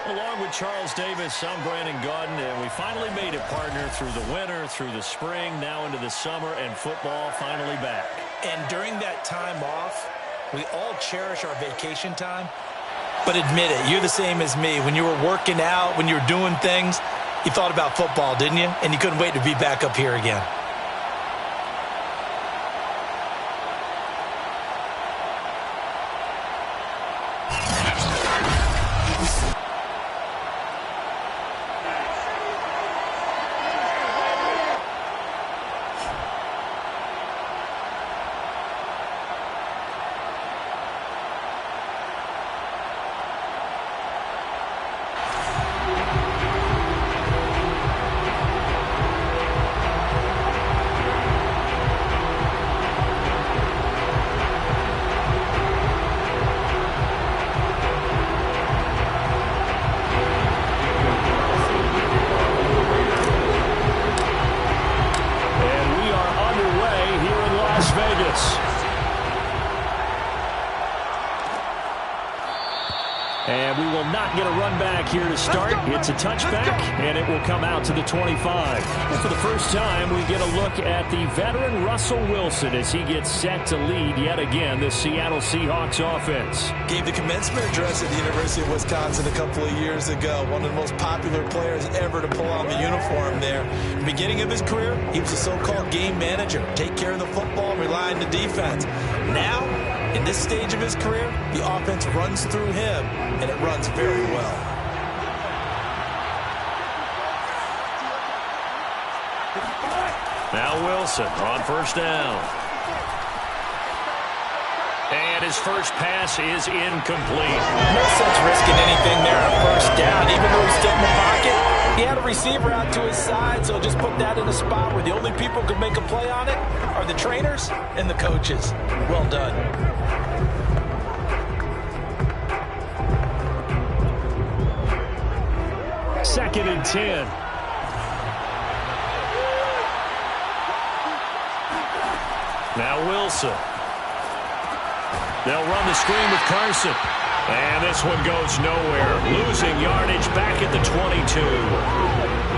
Along with Charles Davis, I'm Brandon Gaudin, and we finally made it, partner, through the winter, through the spring, now into the summer, and football finally back. And during that time off, we all cherish our vacation time. But admit it, you're the same as me. When you were working out, when you were doing things, you thought about football, didn't you? And you couldn't wait to be back up here again. And we will not get a run back here to start. It's a touchback, and it will come out to the 25. And for the first time, we get a look at the veteran Russell Wilson as he gets set to lead yet again the Seattle Seahawks offense. Gave the commencement address at the University of Wisconsin a couple of years ago. One of the most popular players ever to pull on the uniform there. At the beginning of his career, he was a so-called game manager. Take care of the football, rely on the defense. Now, in this stage of his career, the offense runs through him, and it runs very well. Now Wilson on first down. And his first pass is incomplete. No sense risking anything there on first down, even though he's still in the pocket. He had a receiver out to his side, so just put that in a spot where the only people who can make a play on it are the trainers and the coaches. Well done. Second and 10. Now Wilson. They'll run the screen with Carson. And this one goes nowhere. Losing yardage back at the 22.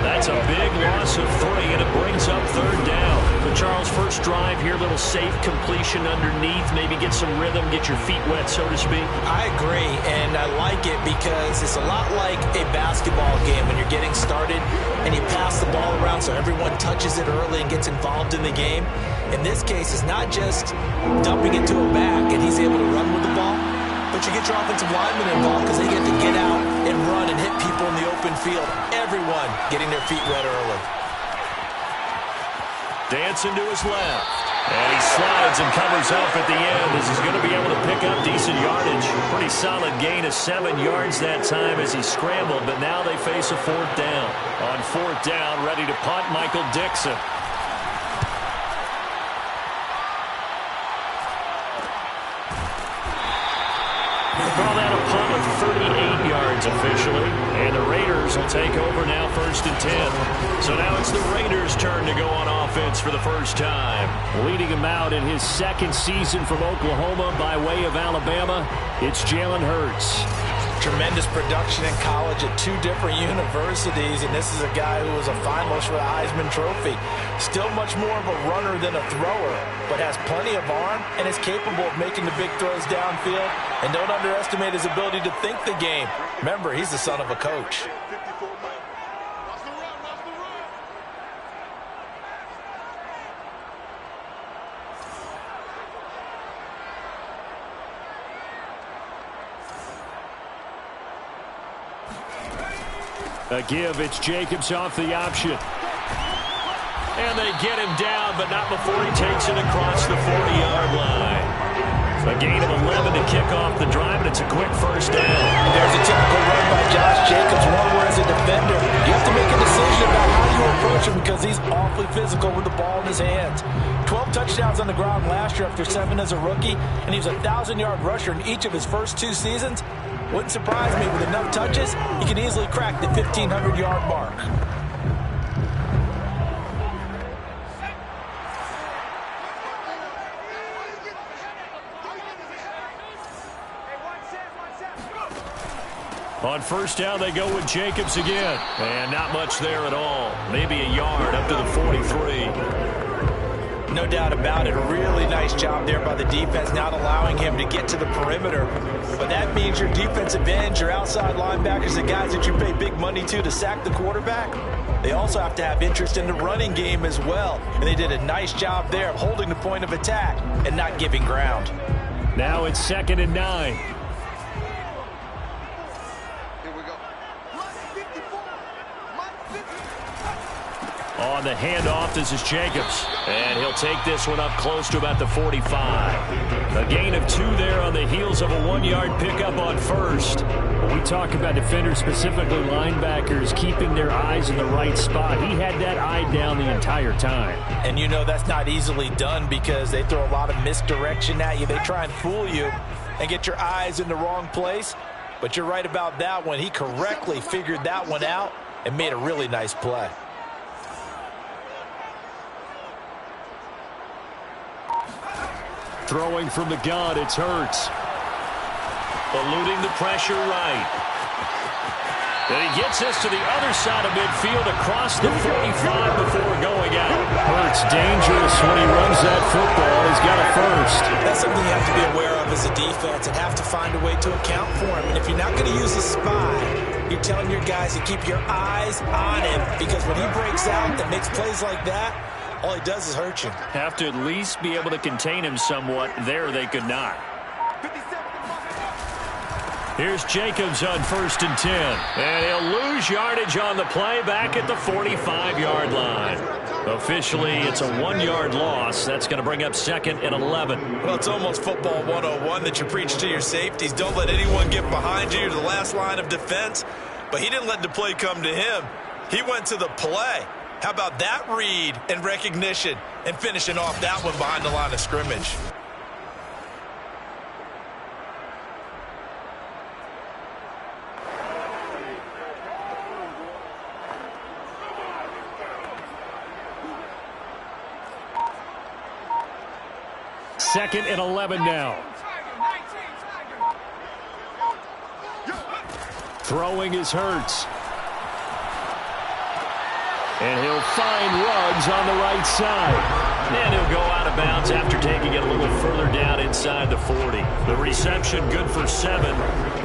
That's a big loss of 3, and it brings up third down. But Charles, first drive here, little safe completion underneath. Maybe get some rhythm, get your feet wet, so to speak. I agree, and I like it because it's a lot like a basketball game when you're getting started and you pass the ball around so everyone touches it early and gets involved in the game. In this case, it's not just dumping it to a back and he's able to run with the ball, but you get your offensive linemen involved because they get to get out and run and hit people in the open field. Everyone getting their feet wet early. Dancing to his left. And he slides and covers up at the end as he's going to be able to pick up decent yardage. Pretty solid gain of 7 yards that time as he scrambled, but now they face a fourth down. On fourth down, ready to punt, Michael Dixon. Call that a punt of 38 yards officially. And the Raiders will take over now, first and 10. So now it's the Raiders' turn to go on offense for the first time. Leading him out in his second season from Oklahoma by way of Alabama, it's Jalen Hurts. Tremendous production in college at 2 different universities, and this is a guy who was a finalist for the Heisman Trophy. Still much more of a runner than a thrower, but has plenty of arm and is capable of making the big throws downfield. And don't underestimate his ability to think the game. Remember, he's the son of a coach. A give, it's Jacobs off the option. And they get him down, but not before he takes it across the 40-yard line. A gain of 11 to kick off the drive, and it's a quick first down. And there's a typical run by Josh Jacobs, one where as a defender, you have to make a decision about how you approach him because he's awfully physical with the ball in his hands. 12 touchdowns on the ground last year after 7 as a rookie, and he was a 1,000-yard rusher in each of his first 2 seasons. Wouldn't surprise me. With enough touches, he can easily crack the 1,500-yard mark. On first down, they go with Jacobs again. And not much there at all. Maybe a yard up to the 43. No doubt about it. A really nice job there by the defense, not allowing him to get to the perimeter. But that means your defensive ends, your outside linebackers, the guys that you pay big money to sack the quarterback, they also have to have interest in the running game as well. And they did a nice job there of holding the point of attack and not giving ground. Now it's 2nd and 9. On the handoff, this is Jacobs. And he'll take this one up close to about the 45. A gain of 2 there on the heels of a 1-yard pickup on first. When we talk about defenders, specifically linebackers, keeping their eyes in the right spot, he had that eye down the entire time. And you know that's not easily done because they throw a lot of misdirection at you. They try and fool you and get your eyes in the wrong place. But you're right about that one. He correctly figured that one out and made a really nice play. Throwing from the gun, it's Hurts. Eluding the pressure right. And he gets this to the other side of midfield across the 45 before going out. Hurts dangerous when he runs that football. He's got a first. That's something you have to be aware of as a defense and have to find a way to account for him. And if you're not going to use a spy, you're telling your guys to keep your eyes on him because when he breaks out and makes plays like that, all he does is hurt you. Have to at least be able to contain him somewhat. There they could not. Here's Jacobs on 1st and 10. And he'll lose yardage on the play back at the 45-yard line. Officially, it's a 1-yard loss. That's going to bring up 2nd and 11. Well, it's almost football 101 that you preach to your safeties. Don't let anyone get behind you. You're the last line of defense. But he didn't let the play come to him. He went to the play. How about that read and recognition and finishing off that one behind the line of scrimmage? Second and 11 now. Throwing is Hurts. And he'll find Ruggs on the right side. And he'll go out of bounds after taking it a little further down inside the 40. The reception good for 7.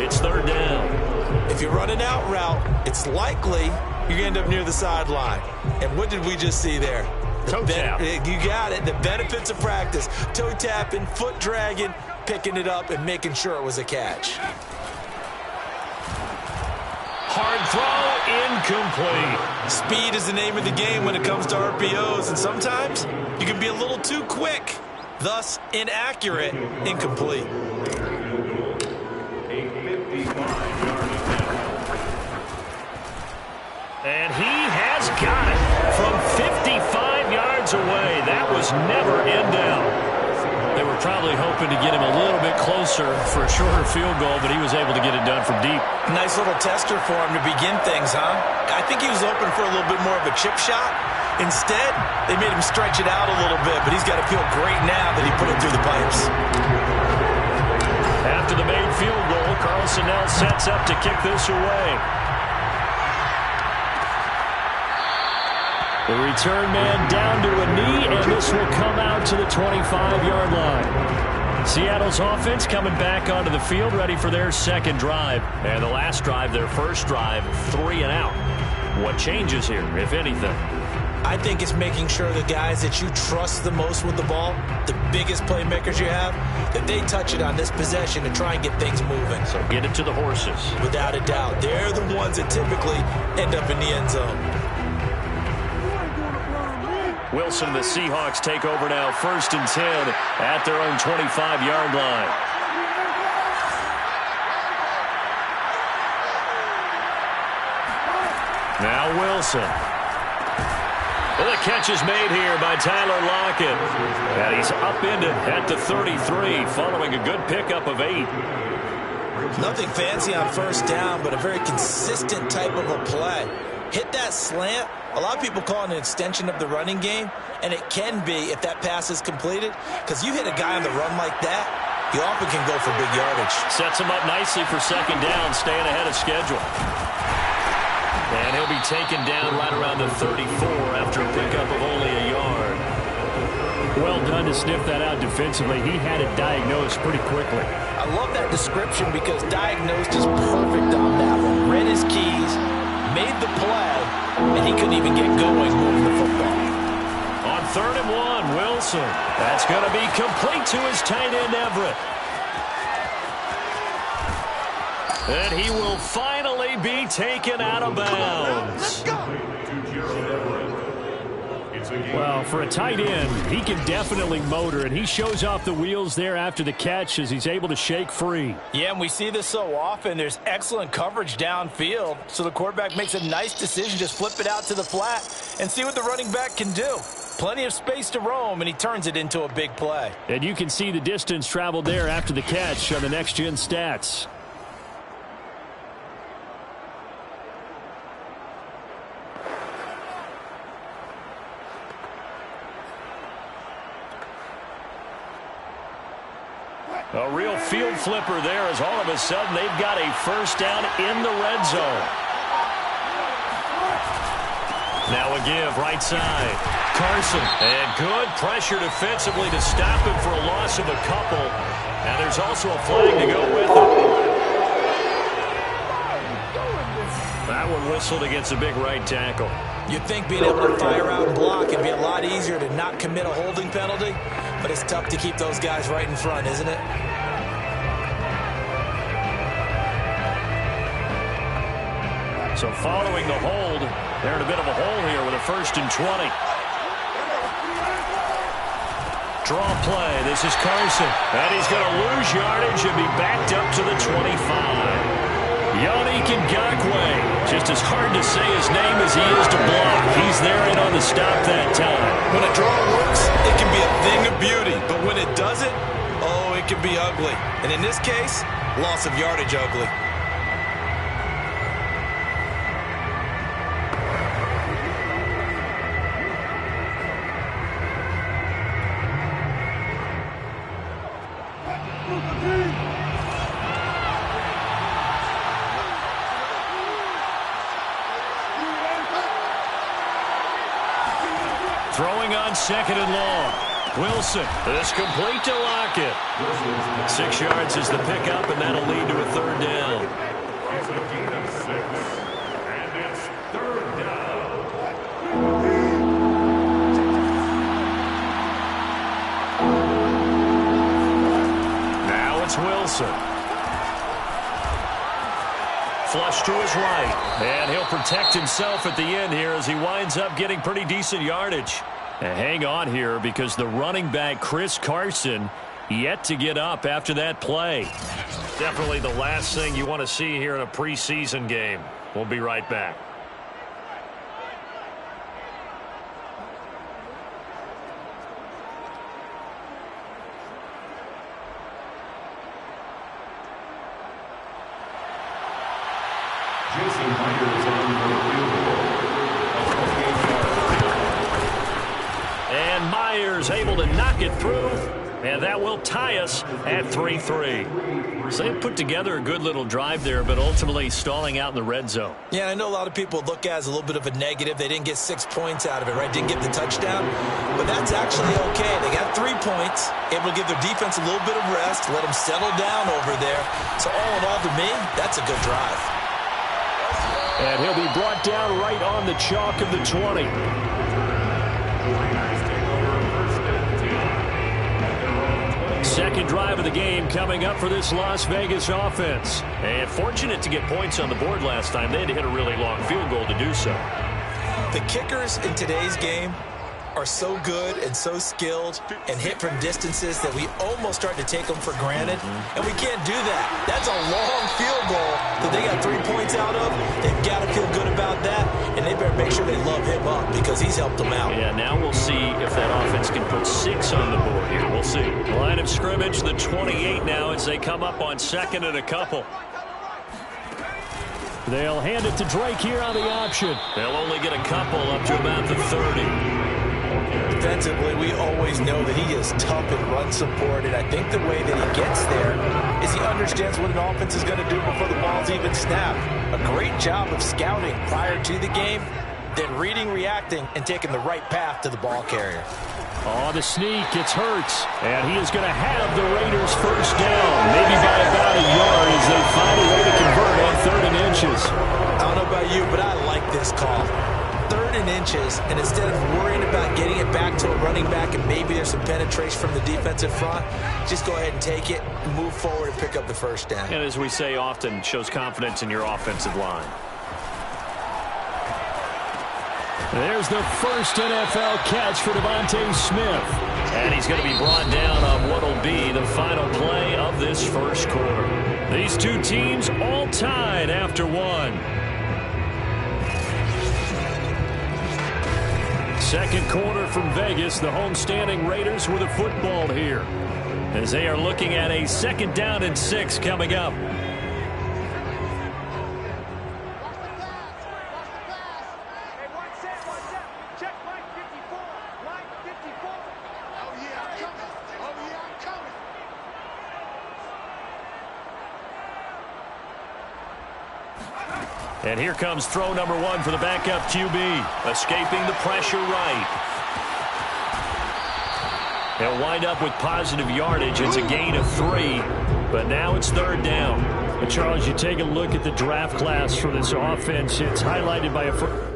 It's 3rd down. If you run an out route, it's likely you're going to end up near the sideline. And what did we just see there? Toe tap. You got it. The benefits of practice. Toe tapping, foot dragging, picking it up, and making sure it was a catch. Hard throw, incomplete. Speed is the name of the game when it comes to RPOs, and sometimes you can be a little too quick, thus inaccurate, incomplete. And he has got it from 55 yards away. That was never in down. They were probably hoping to get him a little bit closer for a shorter field goal, but he was able to get it done from deep. Nice little tester for him to begin things, huh? I think he was hoping for a little bit more of a chip shot. Instead, they made him stretch it out a little bit, but he's got to feel great now that he put it through the pipes. After the made field goal, Carlson now sets up to kick this away. The return man down to a knee, and this will come out to the 25-yard line. Seattle's offense coming back onto the field, ready for their 2nd drive. And the last drive, their 1st drive, 3 and out. What changes here, if anything? I think it's making sure the guys that you trust the most with the ball, the biggest playmakers you have, that they touch it on this possession to try and get things moving. So get it to the horses. Without a doubt. They're the ones that typically end up in the end zone. Wilson, the Seahawks take over now, 1st and 10 at their own 25-yard line. Now Wilson. Well, the catch is made here by Tyler Lockett. And he's upended at the 33 following a good pickup of 8. Nothing fancy on 1st down, but a very consistent type of a play. Hit that slant. A lot of people call it an extension of the running game, and it can be if that pass is completed, because you hit a guy on the run like that, he often can go for big yardage. Sets him up nicely for second down, staying ahead of schedule. And he'll be taken down right around the 34 after a pickup of only a yard. Well done to sniff that out defensively. He had it diagnosed pretty quickly. I love that description because diagnosed is perfect on that one. Read his keys, made the play, and he couldn't even get going moving the football. On 3rd and 1, Wilson. That's going to be complete to his tight end, Everett. And he will finally be taken out of bounds. Well, for a tight end, he can definitely motor, and he shows off the wheels there after the catch as he's able to shake free. Yeah, and we see this so often. There's excellent coverage downfield, so the quarterback makes a nice decision. Just flip it out to the flat and see what the running back can do. Plenty of space to roam, and he turns it into a big play. And you can see the distance traveled there after the catch on the next-gen stats. A real field flipper there as all of a sudden they've got a first down in the red zone. Now a give right side. Carson. And good pressure defensively to stop him for a loss of a couple. And there's also a flag to go with it. That one whistled against a big right tackle. You'd think being able to fire out and block would be a lot easier to not commit a holding penalty, but it's tough to keep those guys right in front, isn't it? So following the hold, they're in a bit of a hole here with a 1st and 20. Draw play. This is Carson. And he's going to lose yardage and be backed up to the 25. Yannick Ngakoue. Just as hard to say his name as he is to block. He's there and on the stop that time. When a draw works, it can be a thing of beauty. But when it doesn't, oh, it can be ugly. And in this case, loss of yardage ugly. Throwing on 2nd and long. Wilson. This complete to Lockett. 6 yards is the pickup, and that'll lead to a 3rd down. It's a gain of 6, and it's 3rd down. Now it's Wilson. Flush to his right. And he'll protect himself at the end here as he winds up getting pretty decent yardage. And hang on here because the running back, Chris Carson, yet to get up after that play. Definitely the last thing you want to see here in a preseason game. We'll be right back. And Myers able to knock it through, and that will tie us at 3-3. So they put together a good little drive there, but ultimately stalling out in the red zone. Yeah, I know a lot of people look at it as a little bit of a negative. They didn't get 6 points out of it, right? Didn't get the touchdown. But that's actually okay. They got 3 points, able to give their defense a little bit of rest, let them settle down over there. So all in all, to me, that's a good drive. And he'll be brought down right on the chalk of the 20. Second drive of the game coming up for this Las Vegas offense. And fortunate to get points on the board last time. They had to hit a really long field goal to do so. The kickers in today's game are so good and so skilled and hit from distances that we almost start to take them for granted. And we can't do that. That's a long field goal that they got 3 points out of. They've got to feel good about that, and they better make sure they love him up because he's helped them out. Yeah, now we'll see if that offense can put 6 on the board here. We'll see. Line of scrimmage, the 28 now as they come up on 2nd and a couple. They'll hand it to Drake here on the option. They'll only get a couple up to about the 30. defensively, we always know that he is tough in run support, and I think the way that he gets there is he understands what an offense is going to do before the ball's even snapped. A great job of scouting prior to the game, then reading, reacting, and taking the right path to the ball carrier. Oh, the sneak, it's Hurts, and he is going to have the Raiders first down, maybe by about a yard as they find a way to convert on 3rd and inches. I don't know about you, but I like this call. 3rd and inches, and instead of worrying about getting it back to a running back and maybe there's some penetration from the defensive front, just go ahead and take it, and move forward, and pick up the first down. And as we say often, shows confidence in your offensive line. There's the first NFL catch for Devontae Smith. And he's going to be brought down on what will be the final play of this first quarter. These two teams all tied after one. Second quarter from Vegas. The homestanding Raiders with the football here, as they are looking at a 2nd down and 6 coming up. And here comes throw number 1 for the backup QB. Escaping the pressure right. They'll wind up with positive yardage. It's a gain of 3, but now it's 3rd down. And Charles, you take a look at the draft class for this offense. It's highlighted by a...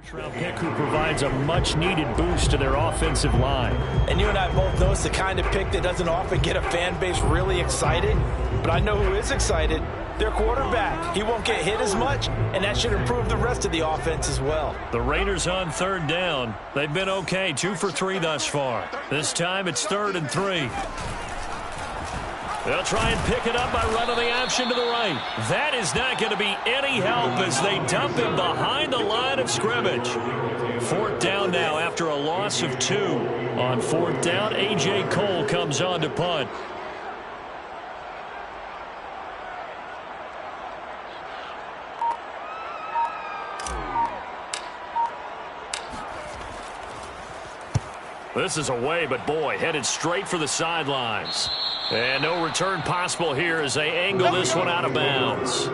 First-round pick who provides a much-needed boost to their offensive line. And you and I both know it's the kind of pick that doesn't often get a fan base really excited. But I know who is excited. Their quarterback. He won't get hit as much, and that should improve the rest of the offense as well. The Raiders on third down. They've been okay, 2 for 3 thus far. This time it's 3rd and 3. They'll try and pick it up by running the option to the right. That is not going to be any help as they dump him behind the line of scrimmage. 4th down now after a loss of 2. On 4th down, A.J. Cole comes on to punt. This is away, but boy, headed straight for the sidelines. And no return possible here as they angle this one out of bounds.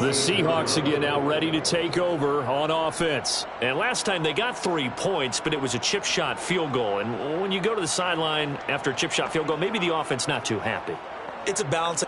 The Seahawks again now ready to take over on offense. And last time they got 3 points, but it was a chip shot field goal. And when you go to the sideline after a chip shot field goal, maybe the offense not too happy. It's a balance.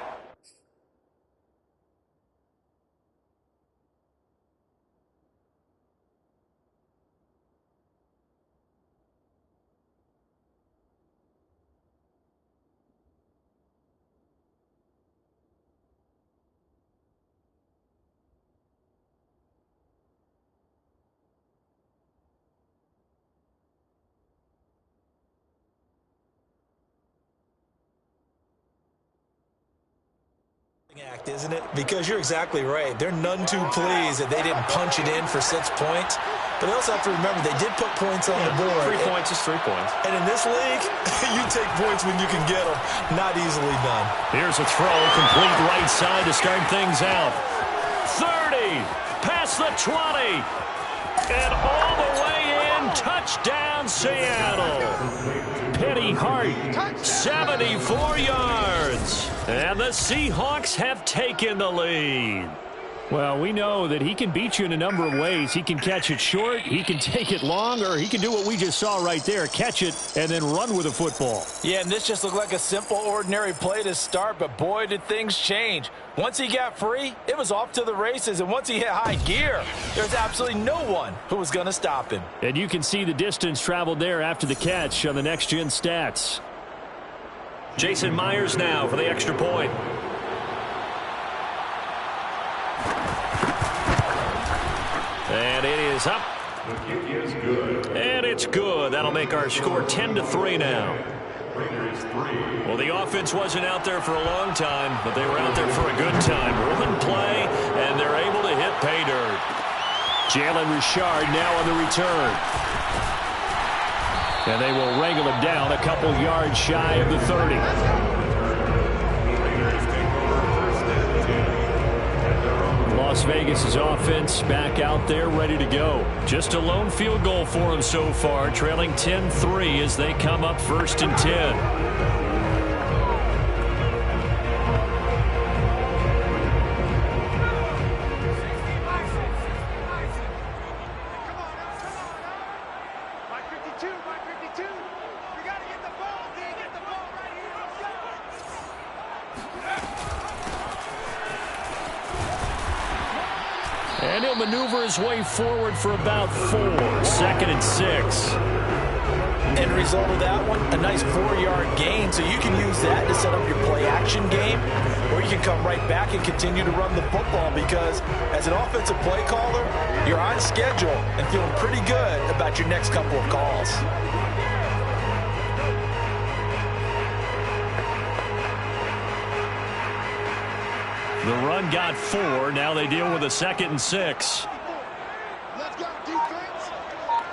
Act, isn't it? Because you're exactly right. They're none too pleased that they didn't punch it in for 6 points. But they also have to remember they did put points on the board. 3 points is 3 points. And in this league, you take points when you can get them. Not easily done. Here's a throw, complete right side to start things out. 30, past the 20, and all the way in. Touchdown, Seattle. Penny Hart, 74 yards. And the Seahawks have taken the lead. Well, we know that he can beat you in a number of ways. He can catch it short, he can take it long, or he can do what we just saw right there, catch it and then run with the football. Yeah, and this just looked like a simple, ordinary play to start, but boy, did things change. Once he got free, it was off to the races, and once he hit high gear, there's absolutely no one who was going to stop him. And you can see the distance traveled there after the catch on the next-gen stats. Jason Myers now for the extra point. And it is up. The kick is good. And it's good. That'll make our score 10-3 now. Raiders 3. Well, the offense wasn't out there for a long time, but they were out there for a good time. One play, and they're able to hit pay dirt. Jalen Richard now on the return. And they will wrangle him down a couple yards shy of the 30. Raiders take over 1st and 10. Las Vegas' offense back out there ready to go. Just a lone field goal for them so far, trailing 10-3 as they come up 1st and 10. And he'll maneuver his way forward for about 4. 2nd and 6. End result of that one, a nice 4-yard gain, so you can use that to set up your play-action game, or you can come right back and continue to run the football because as an offensive play caller, you're on schedule and feeling pretty good about your next couple of calls. The run got 4. Now they deal with a 2nd and 6. Let's go defense.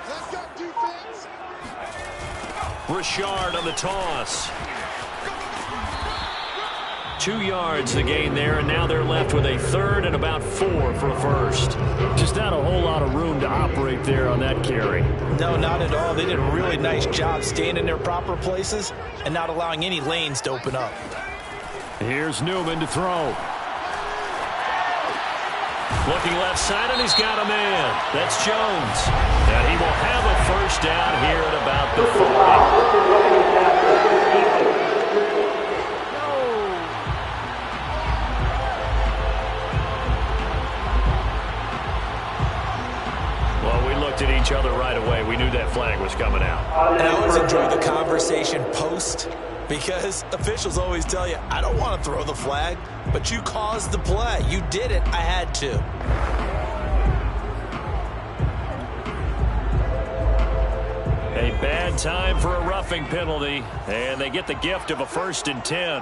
Let's go defense. Richard on the toss. 2 yards the gain there, and now they're left with a 3rd and about 4 for a 1st. Just not a whole lot of room to operate there on that carry. No, not at all. They did a really nice job staying in their proper places and not allowing any lanes to open up. Here's Newman to throw. Looking left side, and he's got a man. That's Jones. And he will have a 1st down here at about the 40. looked at each other right away. We knew that flag was coming out. And I always enjoy the conversation post, because officials always tell you, I don't want to throw the flag, but you caused the play. You did it. I had to. A bad time for a roughing penalty, and they get the gift of a 1st and 10.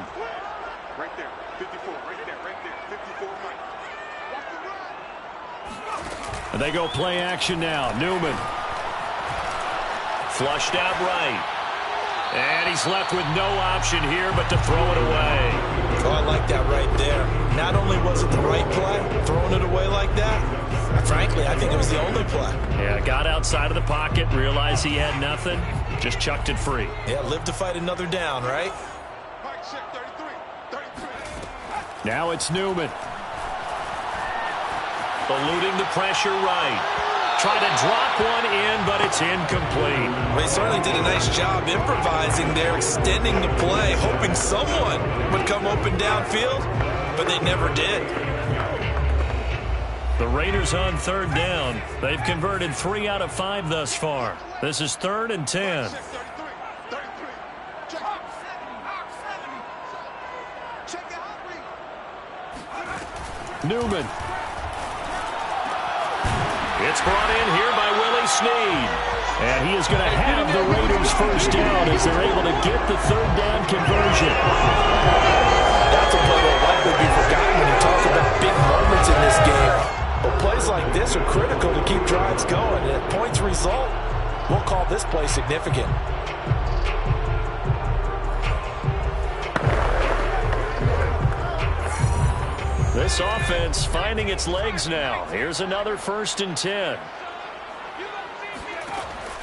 Right there, 54, right there, 54 right. And they go play action now. Newman. Flushed out right. And he's left with no option here but to throw it away. Oh, I like that right there. Not only was it the right play, throwing it away like that, frankly, I think it was the only play. Yeah, got outside of the pocket, realized he had nothing, just chucked it free. Yeah, live to fight another down, right? Mike check 33, 33. Now it's Newman. Eluding the pressure right. Try to drop one in, but it's incomplete. Well, he certainly did a nice job improvising there, extending the play, hoping someone would come open downfield, but they never did. The Raiders on 3rd down. They've converted 3 out of 5 thus far. This is 3rd and 10. Check 33, 33. Check out 70. Check out 3. Newman. It's brought in here by Willie Snead. And he is going to have the Raiders 1st down as they're able to get the 3rd down conversion. That's a play that will likely be forgotten when you talk about big moments in this game. But plays like this are critical to keep drives going. And at points result, we'll call this play significant. This offense finding its legs now. Here's another 1st and 10.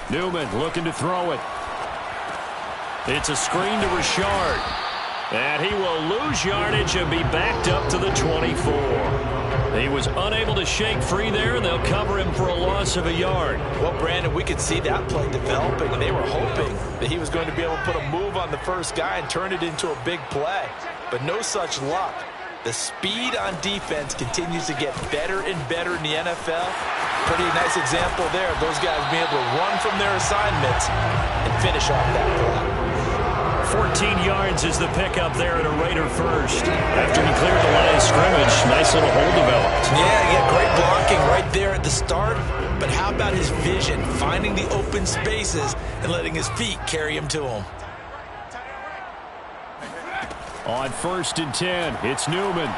Newman looking to throw it. It's a screen to Richard. And he will lose yardage and be backed up to the 24. He was unable to shake free there. They'll cover him for a loss of a yard. Well, Brandon, we could see that play developing, and they were hoping that he was going to be able to put a move on the first guy and turn it into a big play. But no such luck. The speed on defense continues to get better and better in the NFL. Pretty nice example there of those guys being able to run from their assignments and finish off that play. 14 yards is the pickup there at a Raider 1st. After he cleared the line of scrimmage, nice little hole developed. Yeah, great blocking right there at the start. But how about his vision, finding the open spaces and letting his feet carry him to him? On 1st and 10, it's Newman.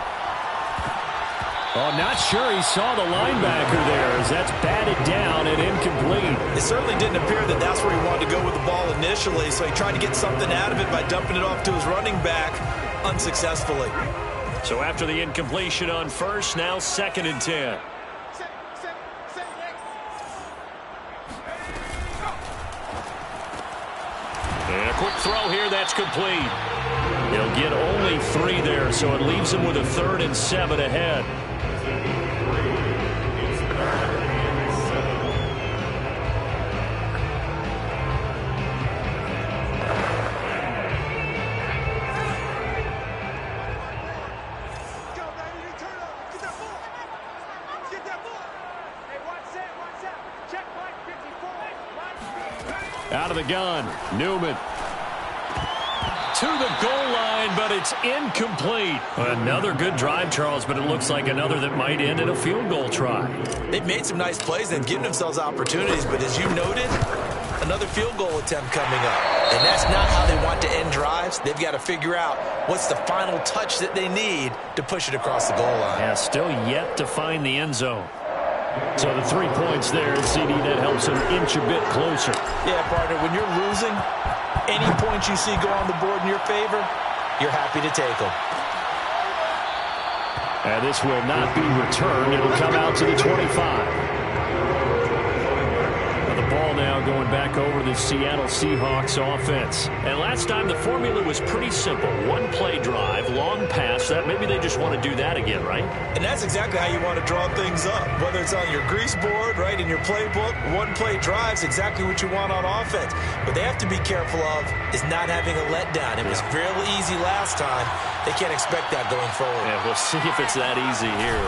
Oh, not sure he saw the linebacker there as that's batted down and incomplete. It certainly didn't appear that that's where he wanted to go with the ball initially, so he tried to get something out of it by dumping it off to his running back unsuccessfully. So after the incompletion on 1st, now 2nd and 10. And a quick throw here, that's complete. He'll get only 3 there, so it leaves him with a 3rd and 7 ahead. Out of the gun, Newman. To the goal line, but it's incomplete. Another good drive, Charles, but it looks like another that might end in a field goal try. They've made some nice plays and given themselves opportunities, but as you noted, another field goal attempt coming up. And that's not how they want to end drives. They've got to figure out what's the final touch that they need to push it across the goal line. Yeah, still yet to find the end zone. So the 3 points there, CD, that helps him inch a bit closer. Yeah, partner, when you're losing, any points you see go on the board in your favor, you're happy to take them. And this will not be returned. It'll come out to the 25. The ball now going back over the Seattle Seahawks offense. And last time the formula was pretty simple. 1-play drive, long pass. That maybe they just want to do that again, right? And that's exactly how you want to draw things up. Whether it's on your grease board, right, in your playbook, 1-play drive's exactly what you want on offense. What they have to be careful of is not having a letdown. It was real easy last time. They can't expect that going forward. Yeah, we'll see if it's that easy here.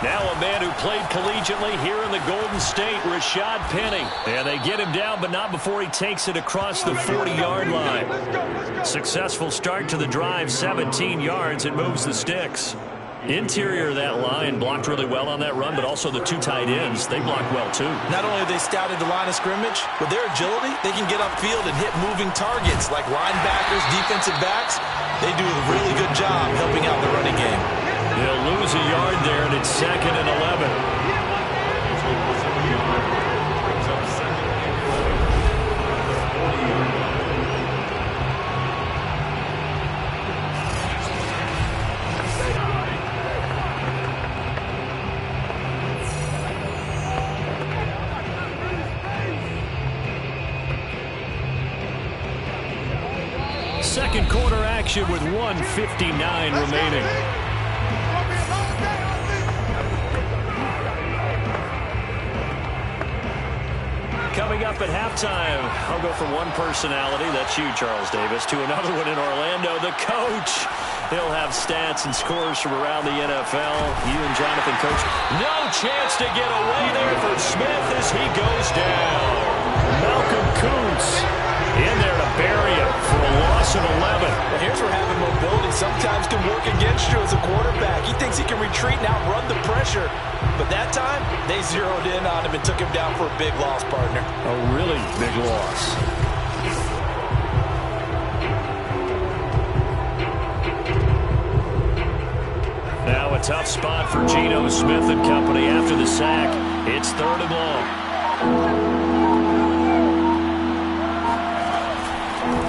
Now a man who played collegiately here in the Golden State, Rashad Penny. And they get him down, but not before he takes it across the 40-yard line. Successful start to the drive, 17 yards. It moves the sticks. Interior of that line blocked really well on that run, but also the two tight ends, they blocked well too. Not only have they scouted the line of scrimmage, with their agility, they can get upfield and hit moving targets like linebackers, defensive backs. They do a really good job helping out the running game. They'll lose a yard there, and it's 2nd and 11. Second quarter action with 1:59 remaining. Coming up at halftime, I'll go from one personality, that's you, Charles Davis, to another one in Orlando, the coach. He'll have stats and scores from around the NFL. You and Jonathan, Coach. No chance to get away there for Smith as he goes down. Malcolm Kuntz in there to bury him for a loss of 11. Well, here's where having mobility sometimes can work against you as a quarterback. He thinks he can retreat and outrun the pressure. But that time, they zeroed in on him and took him down for a big loss, partner. A really big loss. Now a tough spot for Geno Smith and company after the sack. It's 3rd and long.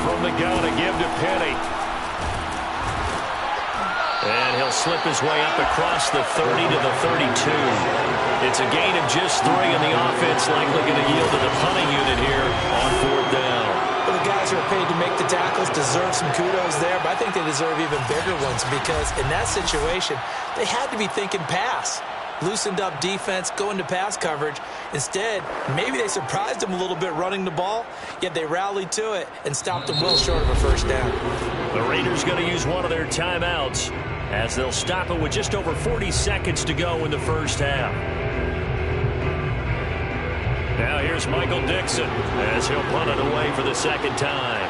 From the gun, a give to Penny. And he'll slip his way up across the 30 to the 32. It's a gain of just 3, and the offense likely going to yield to the punting unit here on 4th down. Well, the guys who are paid to make the tackles deserve some kudos there, but I think they deserve even bigger ones because in that situation, they had to be thinking pass. Loosened up defense, going to pass coverage. Instead, maybe they surprised them a little bit running the ball, yet they rallied to it and stopped them well short of a first down. The Raiders going to use one of their timeouts as they'll stop it with just over 40 seconds to go in the first half. Now here's Michael Dixon as he'll punt it away for the second time.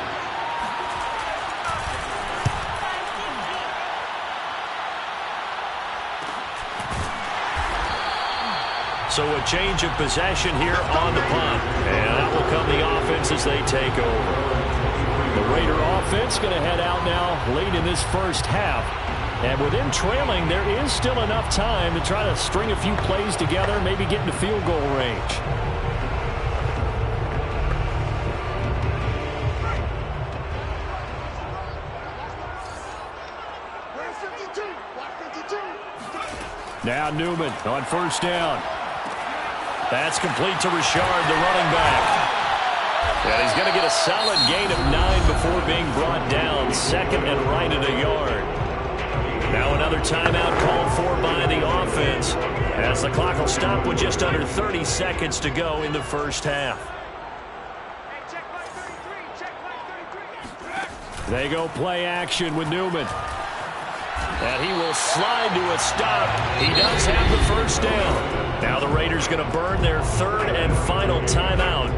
So a change of possession here on the punt. And that will come the offense as they take over. The Raider offense going to head out now late in this first half. And with them trailing, there is still enough time to try to string a few plays together, maybe get into field goal range. Now Newman on first down. That's complete to Richard, the running back. And he's going to get a solid gain of 9 before being brought down. 2nd and right at a yard. Now another timeout called for by the offense as the clock will stop with just under 30 seconds to go in the first half. They go play action with Newman. And he will slide to a stop. He does have the first down. Now the Raiders going to burn their 3rd and final timeout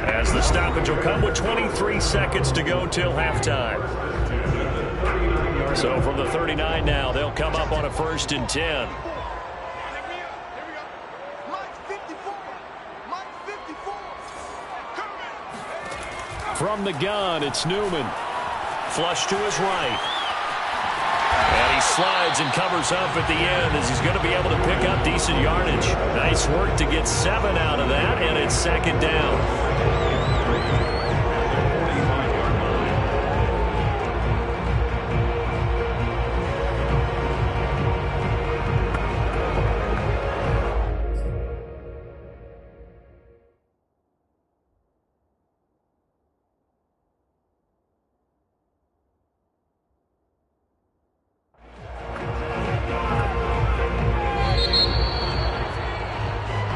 as the stoppage will come with 23 seconds to go till halftime. So from the 39 now, they'll come up on a 1st and 10. From the gun, it's Newman. Flush to his right. And he slides and covers up at the end as he's going to be able to pick up decent yardage. Nice work to get 7 out of that, and it's 2nd down.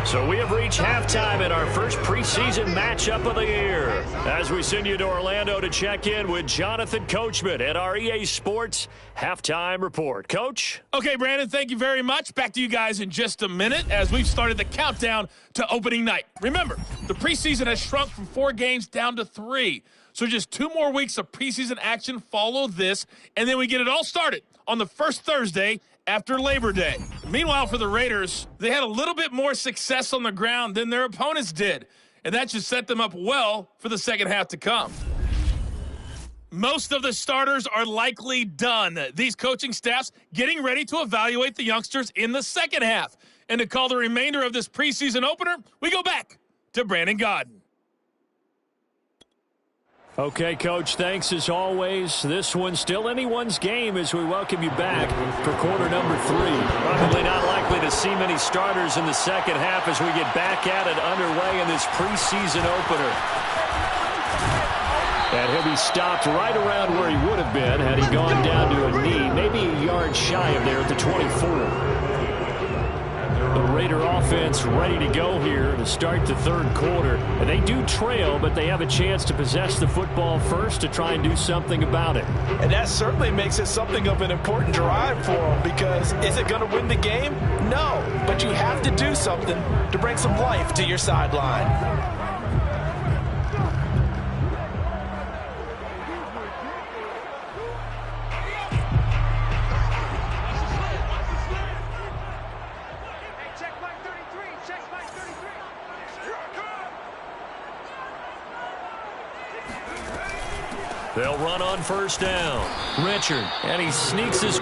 So we have reached halftime in our first preseason matchup of the year. As we send you to Orlando to check in with Jonathan Coachman at our EA Sports Halftime Report. Coach? Okay, Brandon, thank you very much. Back to you guys in just a minute as we've started the countdown to opening night. Remember, the preseason has shrunk from 4 games down to 3. So just 2 more weeks of preseason action follow this, and then we get it all started on the first Thursday after Labor Day. Meanwhile, for the Raiders, they had a little bit more success on the ground than their opponents did, and that should set them up well for the second half to come. Most of the starters are likely done. These coaching staffs getting ready to evaluate the youngsters in the second half. And to call the remainder of this preseason opener, we go back to Brandon Godden. Okay, Coach, thanks as always. This one's still anyone's game as we welcome you back for quarter number 3. Probably not likely to see many starters in the second half as we get back at it underway in this preseason opener. And he'll be stopped right around where he would have been had he gone down to a knee, maybe a yard shy of there at the 24. The Raider offense ready to go here to start the third quarter. And they do trail, but they have a chance to possess the football first to try and do something about it. And that certainly makes it something of an important drive for them, because is it going to win the game? No, but you have to do something to bring some life to your sideline. They'll run on first down. Richard, and he sneaks his...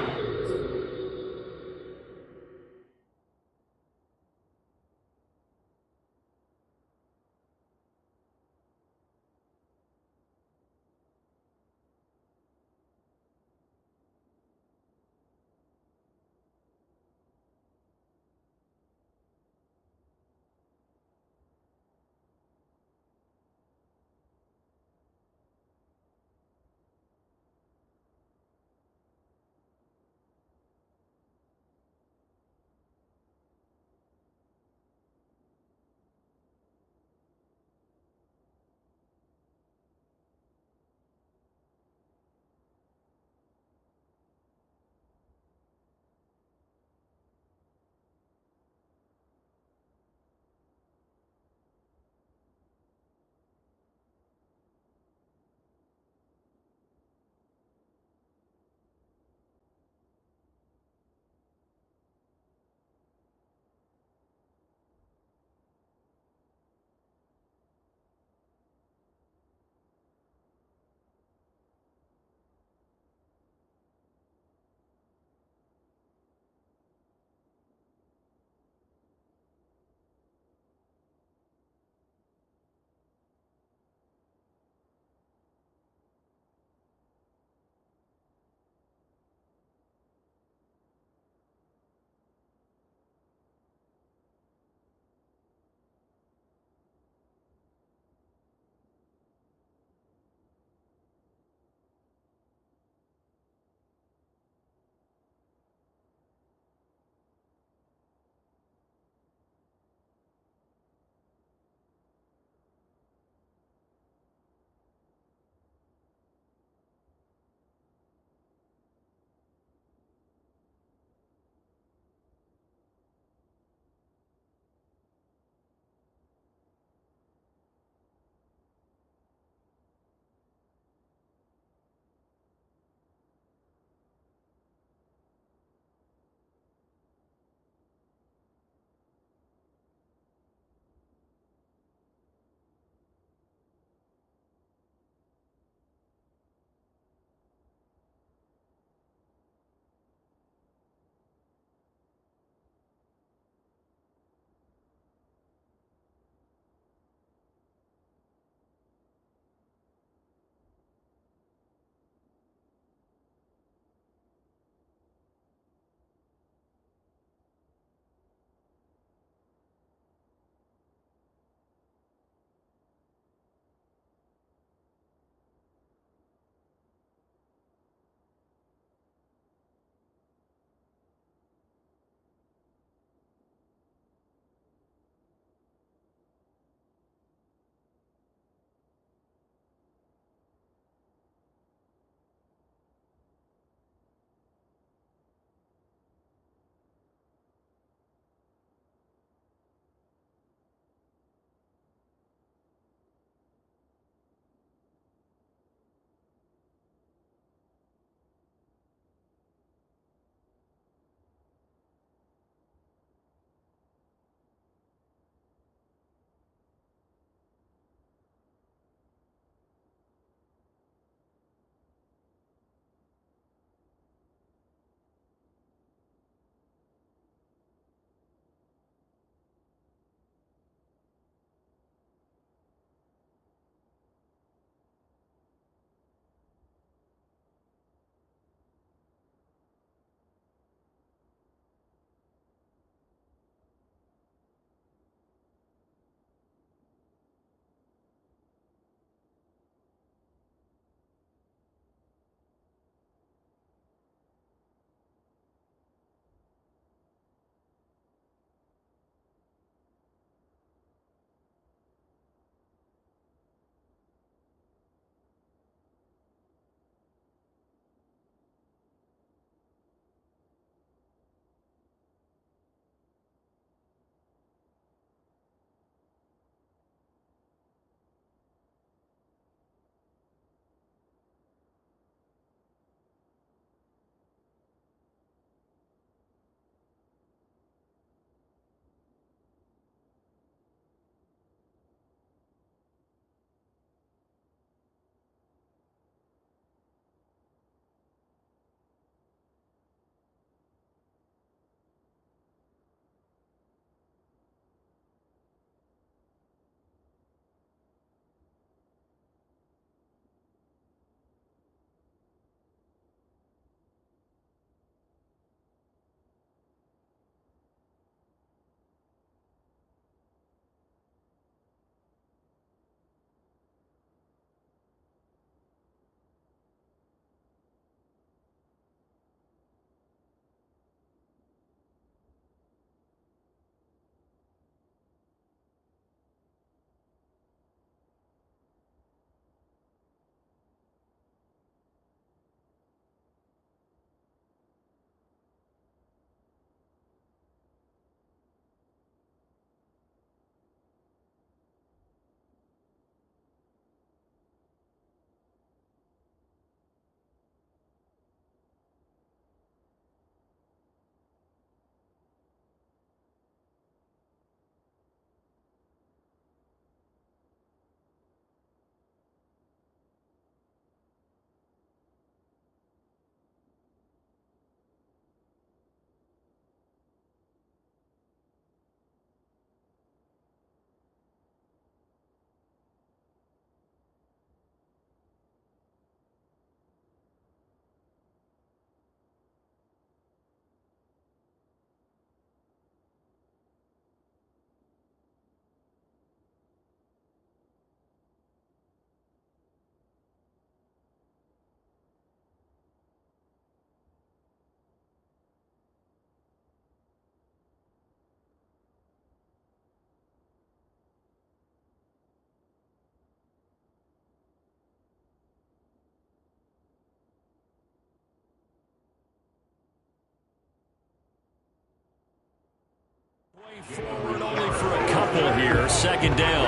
Forward only for a couple here. Second down.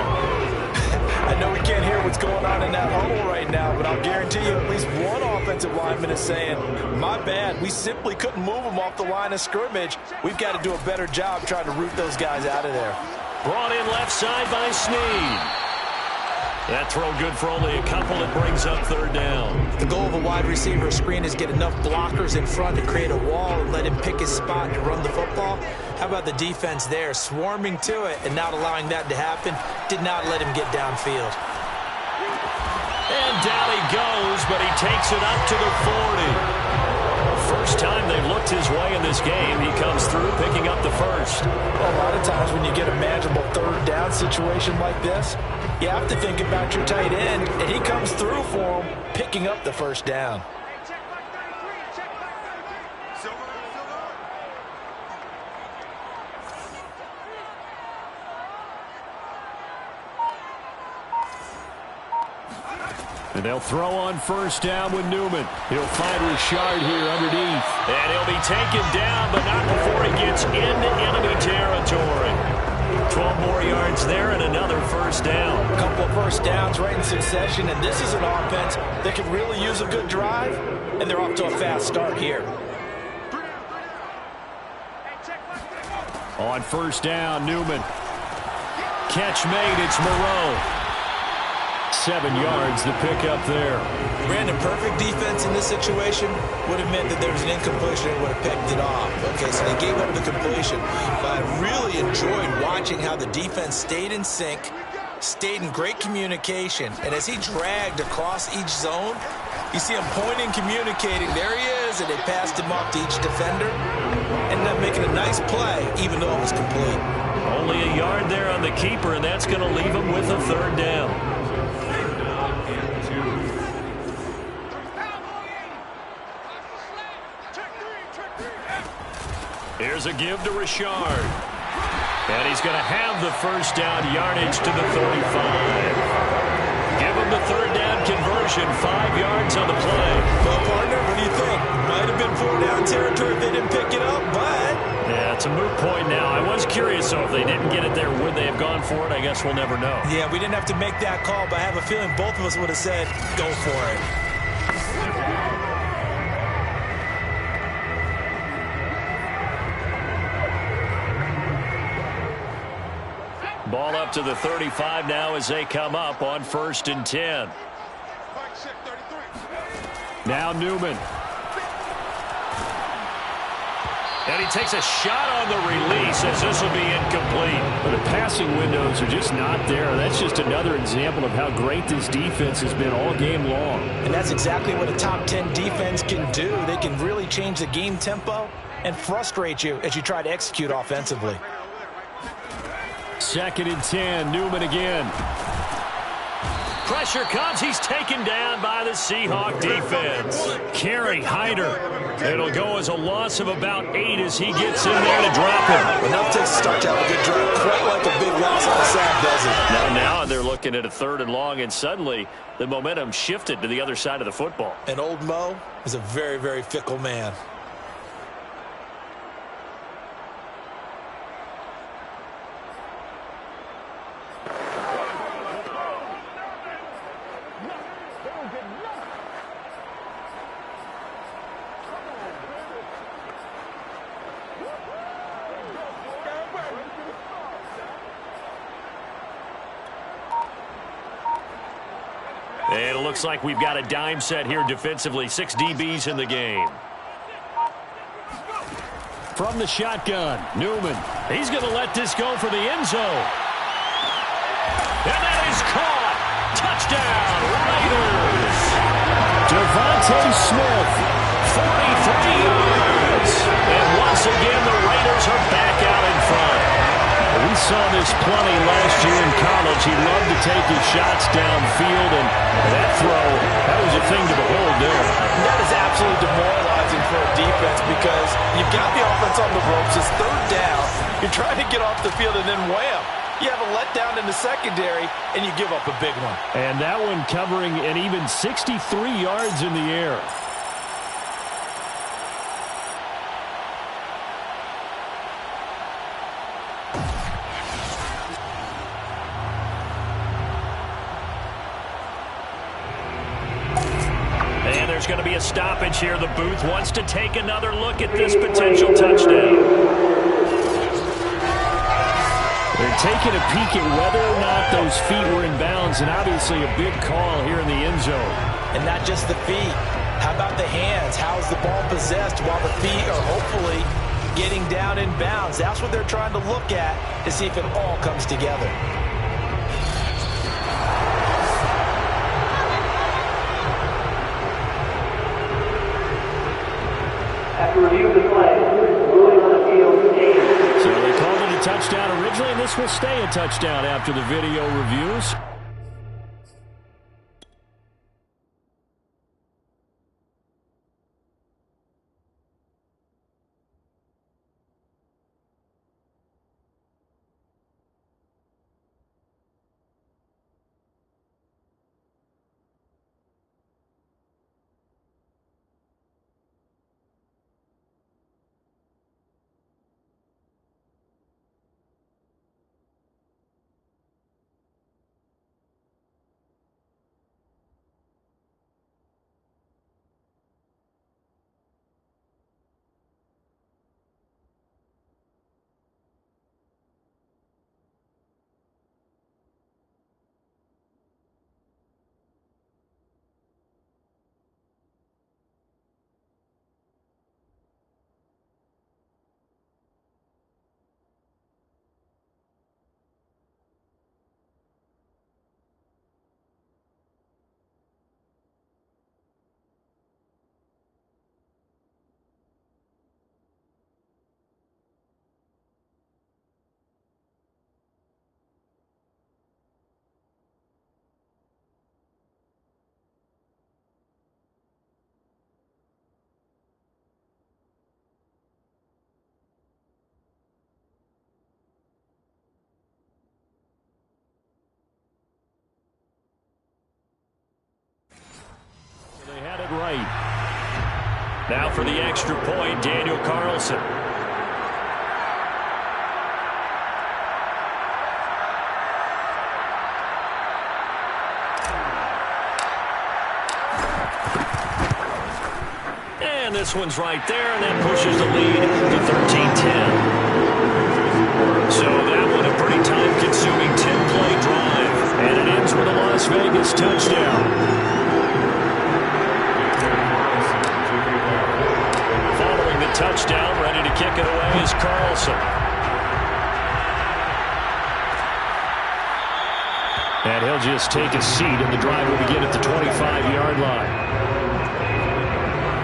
I know we can't hear what's going on in that huddle right now, but I'll guarantee you at least one offensive lineman is saying, my bad, we simply couldn't move them off the line of scrimmage. We've got to do a better job trying to root those guys out of there. Brought in left side by Snead. That throw good for only a couple. It brings up third down. The goal of a wide receiver screen is get enough blockers in front to create a wall and let him pick his spot to run the football. How about the defense there, swarming to it and not allowing that to happen? Did not let him get downfield. And down he goes, but he takes it up to the 40. First time they've looked his way in this game, he comes through picking up the first. A lot of times when you get a manageable third down situation like this, you have to think about your tight end, and he comes through for him, picking up the first down. And they'll throw on first down with Newman. He'll find Richard here underneath. And he'll be taken down, but not before he gets into enemy territory. 12 more yards there and another first down. A couple of first downs right in succession, and this is an offense that could really use a good drive, and they're off to a fast start here. On first down, Newman. Catch made, it's Moreau. 7 yards the pick up there. Brandon, perfect defense in this situation would have meant that there was an incompletion and would have picked it off. Okay, so they gave up the completion. But I really enjoyed watching how the defense stayed in sync, stayed in great communication, and as he dragged across each zone, you see him pointing, communicating. There he is, and they passed him off to each defender. Ended up making a nice play, even though it was complete. Only a yard there on the keeper, and that's going to leave him with a third down. Here's a give to Richard. And he's going to have the first down yardage to the 35. Give him the third down conversion, 5 yards on the play. Well, partner, what do you think? Might have been 4-down territory if they didn't pick it up, but... Yeah, it's a moot point now. I was curious, so if they didn't get it there, would they have gone for it? I guess we'll never know. Yeah, we didn't have to make that call, but I have a feeling both of us would have said, go for it. Ball up to the 35 now as they come up on 1st and 10. Now Newman. And he takes a shot on the release as this will be incomplete. But the passing windows are just not there. That's just another example of how great this defense has been all game long. And that's exactly what a top 10 defense can do. They can really change the game tempo and frustrate you as you try to execute offensively. 2nd and 10, Newman again. Pressure comes. He's taken down by the Seahawk defense. Kerry Hyder. It'll go as a loss of about 8 as he gets in there to drop him. Enough takes a start to have a good drive. Quite like a big loss on the sack, does it? Now they're looking at a 3rd and long, and suddenly the momentum shifted to the other side of the football. And old Mo is a very, very fickle man. And it looks like we've got a dime set here defensively. 6 DBs in the game. From the shotgun, Newman. He's going to let this go for the end zone. And that is caught. Touchdown, Raiders. Devontae Smith, 43 yards. And once again, the Raiders are back out in front. We saw this plenty last year in college. He loved to take his shots downfield, and that throw, that was a thing to behold there. That is absolutely demoralizing for a defense because you've got the offense on the ropes. It's 3rd down. You're trying to get off the field, and then wham. You have a letdown in the secondary, and you give up a big one. And that one covering an even 63 yards in the air. there's going to be a stoppage here. The booth wants to take another look at this potential touchdown. They're taking a peek at whether or not those feet were in bounds, and obviously a big call here in the end zone. And not just the feet. How about the hands? How's the ball possessed while the feet are hopefully getting down in bounds? That's what they're trying to look at to see if it all comes together. After review of the play, ruling on the field stands. So they called it a touchdown originally, and this will stay a touchdown after the video reviews. They had it right. Now for the extra point, Daniel Carlson. And this one's right there, and that pushes the lead to 13-10. So that one a pretty time-consuming 10-play drive. And it ends with a Las Vegas touchdown. Following the touchdown, ready to kick it away is Carlson. And he'll just take a seat, and the drive will begin at the 25-yard line.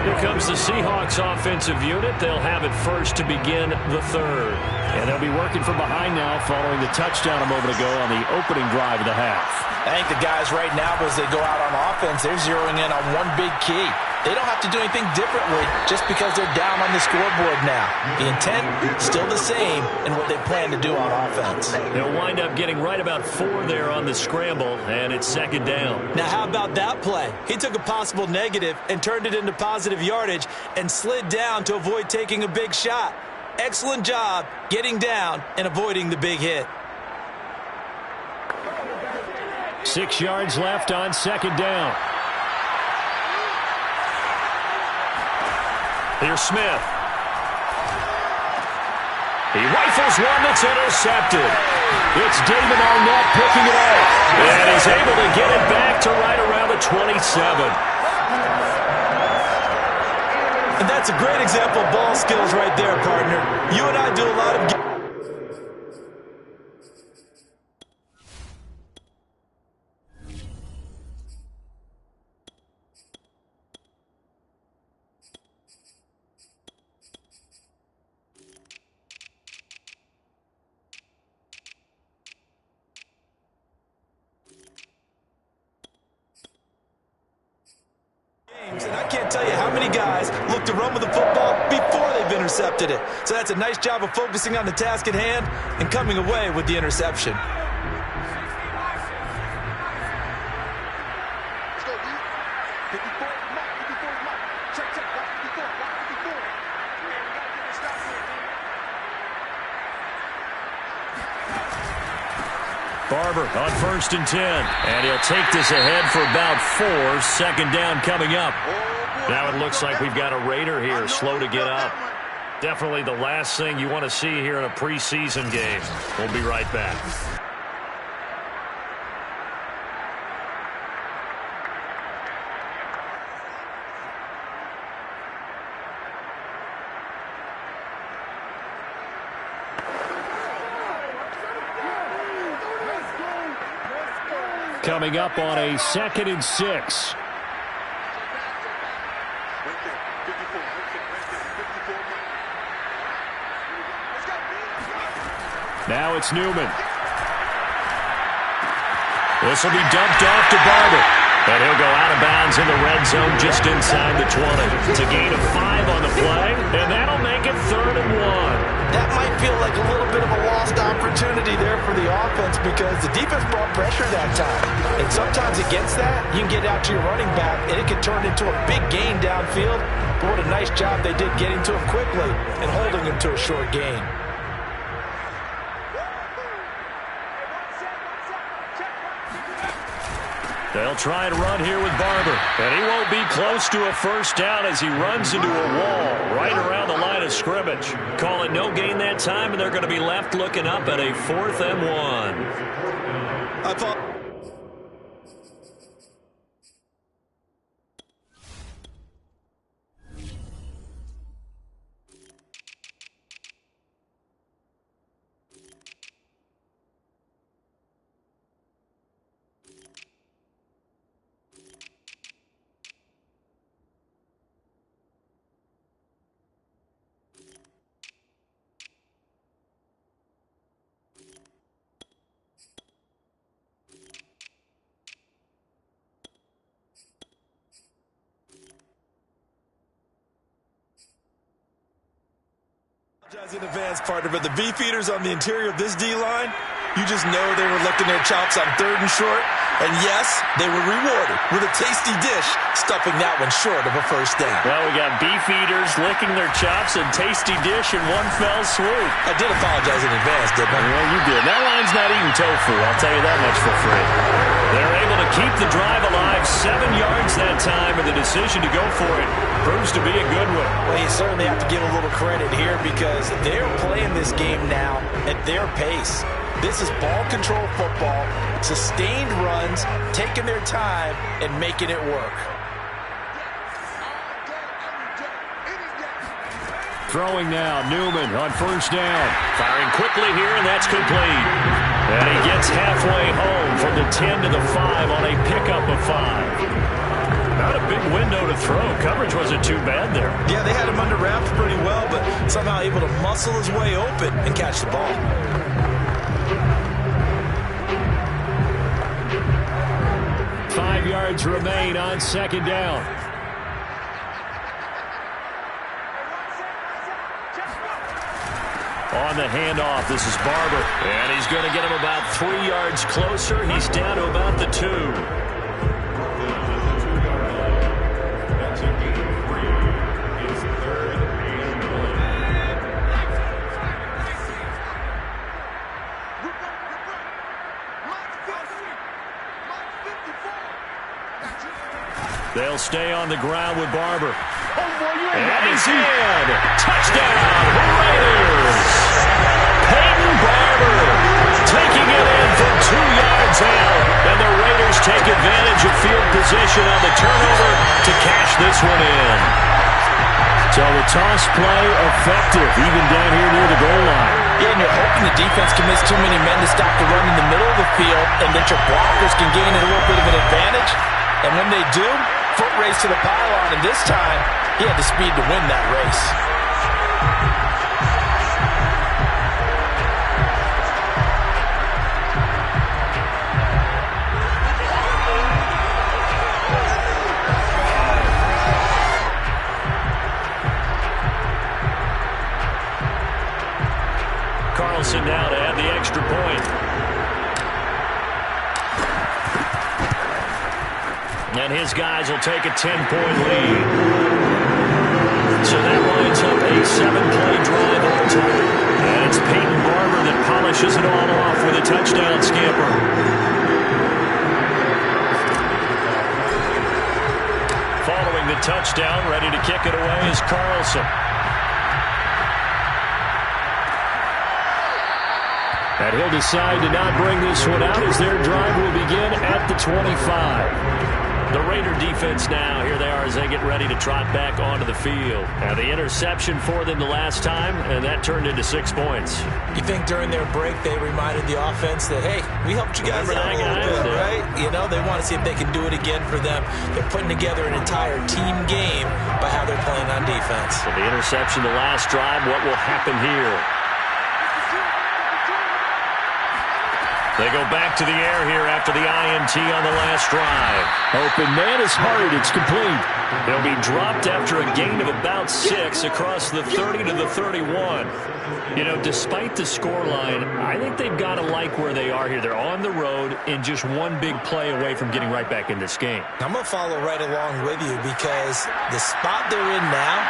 Here comes the Seahawks offensive unit. They'll have it first to begin the third. And they'll be working from behind now following the touchdown a moment ago on the opening drive of the half. I think the guys right now, as they go out on offense, they're zeroing in on one big key. They don't have to do anything differently just because they're down on the scoreboard now. The intent, still the same in what they plan to do on offense. They'll wind up getting right about 4 there on the scramble, and it's second down. Now, how about that play? He took a possible negative and turned it into positive yardage and slid down to avoid taking a big shot. Excellent job getting down and avoiding the big hit. 6 yards left on second down. Here's Smith. He rifles one that's intercepted. It's David Arnett picking it off. And he's able to get it back to right around the 27. And that's a great example of ball skills right there, partner. You and I do a lot of... And I can't tell you how many guys look to run with the football before they've intercepted it. So that's a nice job of focusing on the task at hand and coming away with the interception. Barber on 1st and 10. And he'll take this ahead for about 4. Second down coming up. Now it looks like we've got a Raider here, slow to get up. Definitely the last thing you want to see here in a preseason game. We'll be right back. Coming up on a 2nd and 6. Now it's Newman. This will be dumped off to Barber. And he'll go out of bounds in the red zone just inside the 20. It's a gain of 5 on the play, and that'll make it 3rd and 1. That might feel like a little bit of a lost opportunity there for the offense because the defense brought pressure that time. And sometimes against that, you can get out to your running back, and it can turn into a big gain downfield. But what a nice job they did getting to him quickly and holding him to a short gain. They'll try and run here with Barber. And he won't be close to a first down as he runs into a wall right around the line of scrimmage. Call it no gain that time, and they're going to be left looking up at a 4th and 1. I thought... in advance, partner, but the beefeaters on the interior of this D-line, you just know they were licking their chops on 3rd and short. And yes, they were rewarded with a tasty dish, stuffing that one short of a first down. Well, we got beefeaters licking their chops and tasty dish in one fell swoop. I did apologize in advance, didn't I? Well, you did. That line's not eating tofu, I'll tell you that much for free. They're able to keep the drive alive, 7 yards that time, and the decision to go for it proves to be a good one. Well, you certainly have to give a little credit here because they're playing this game now at their pace. This is ball control football, sustained runs, taking their time, and making it work. Throwing now, Newman on first down. Firing quickly here, and that's complete. And he gets halfway home from the 10 to the 5 on a pickup of 5. Not a big window to throw. Coverage wasn't too bad there. Yeah, they had him under wraps pretty well, but somehow able to muscle his way open and catch the ball. 5 yards remain on 2nd down. On the handoff, this is Barber. And he's going to get him about 3 yards closer. He's down to about the 2. They'll stay on the ground with Barber. And he's in. Touchdown, Raiders. Peyton Barber taking it in from 2 yards out. And the Raiders take advantage of field position on the turnover to cash this one in. So the toss play effective, even down here near the goal line. Yeah, and you're hoping the defense can miss too many men to stop the run in the middle of the field and that your blockers can gain a little bit of an advantage. And when they do, foot race to the pylon, and this time, he had the speed to win that race. Carlson now to add the extra point. And his guys will take a 10-point lead. So that lines up a 7-play drive all time. And it's Peyton Barber that polishes it all off with a touchdown scamper. Following the touchdown. Ready to kick it away is Carlson. And he'll decide to not bring this one out as their drive will begin at the 25. The Raider defense now, here they are as they get ready to trot back onto the field. Now the interception for them the last time, and that turned into 6 points. You think during their break they reminded the offense that, hey, we helped you guys out a little bit, right? You know, they want to see if they can do it again for them. They're putting together an entire team game by how they're playing on defense. So the interception the last drive, what will happen here? They go back to the air here after the INT on the last drive. Open man is hard. It's complete. They'll be dropped after a gain of about 6 across the 30 to the 31. You know, despite the scoreline, I think they've got to like where they are here. They're on the road and just one big play away from getting right back in this game. I'm going to follow right along with you because the spot they're in now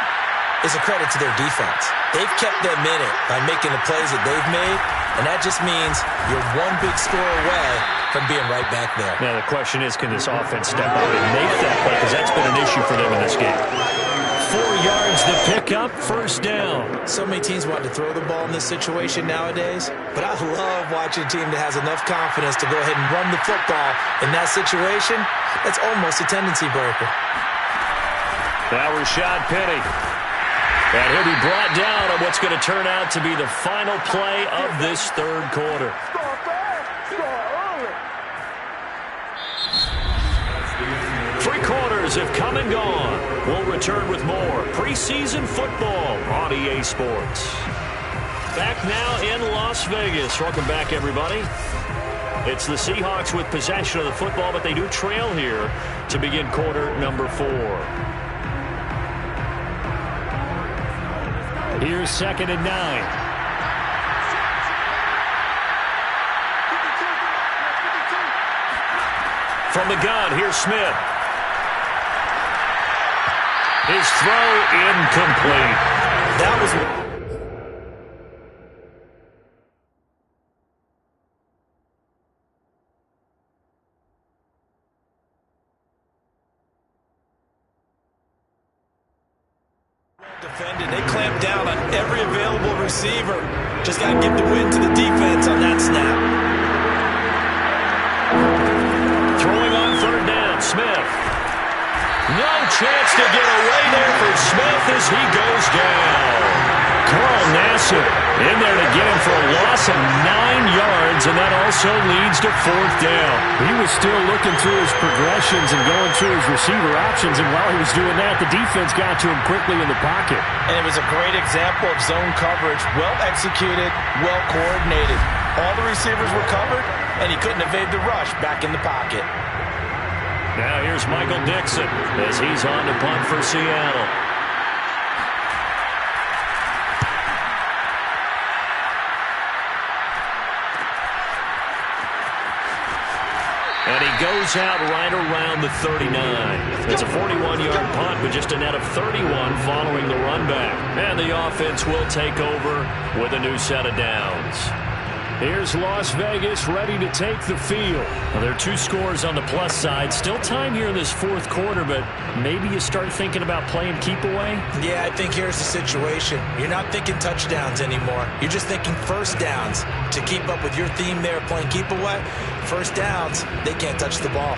is a credit to their defense. They've kept them in it by making the plays that they've made, and that just means you're one big score away from being right back there. Now the question is, can this offense step up and make that play? Because that's been an issue for them in this game. 4 yards to pick up, first down. So many teams want to throw the ball in this situation nowadays, but I love watching a team that has enough confidence to go ahead and run the football in that situation. That's almost a tendency breaker. Now Rashad Penny. And he'll be brought down on what's going to turn out to be the final play of this third quarter. Three quarters have come and gone. We'll return with more preseason football on EA Sports. Back now in Las Vegas. Welcome back, everybody. It's the Seahawks with possession of the football, but they do trail here to begin quarter number 4. Here's 2nd and 9. From the gun, here's Smith. His throw incomplete. That was... defended. They clamped down on every available receiver. Just got to give the win to the defense on that snap. Throwing on 3rd down, Smith. No chance to get away there for Smith as he goes down. Carl Nassib in there to get him for a loss of 9 yards, and that also leads to 4th down. He was still looking through his progressions and going through his receiver options, and while he was doing that, the defense got to him quickly in the pocket. And it was a great example of zone coverage. Well executed, well coordinated. All the receivers were covered, and he couldn't evade the rush back in the pocket. Now here's Michael Dixon as he's on to punt for Seattle. And he goes out right around the 39. It's a 41-yard punt with just a net of 31 following the run back. And the offense will take over with a new set of downs. Here's Las Vegas ready to take the field. Well, there are 2 scores on the plus side. Still time here in this 4th quarter, but maybe you start thinking about playing keep away? Yeah, I think here's the situation. You're not thinking touchdowns anymore. You're just thinking first downs. To keep up with your theme there, playing keep away, first downs, they can't touch the ball.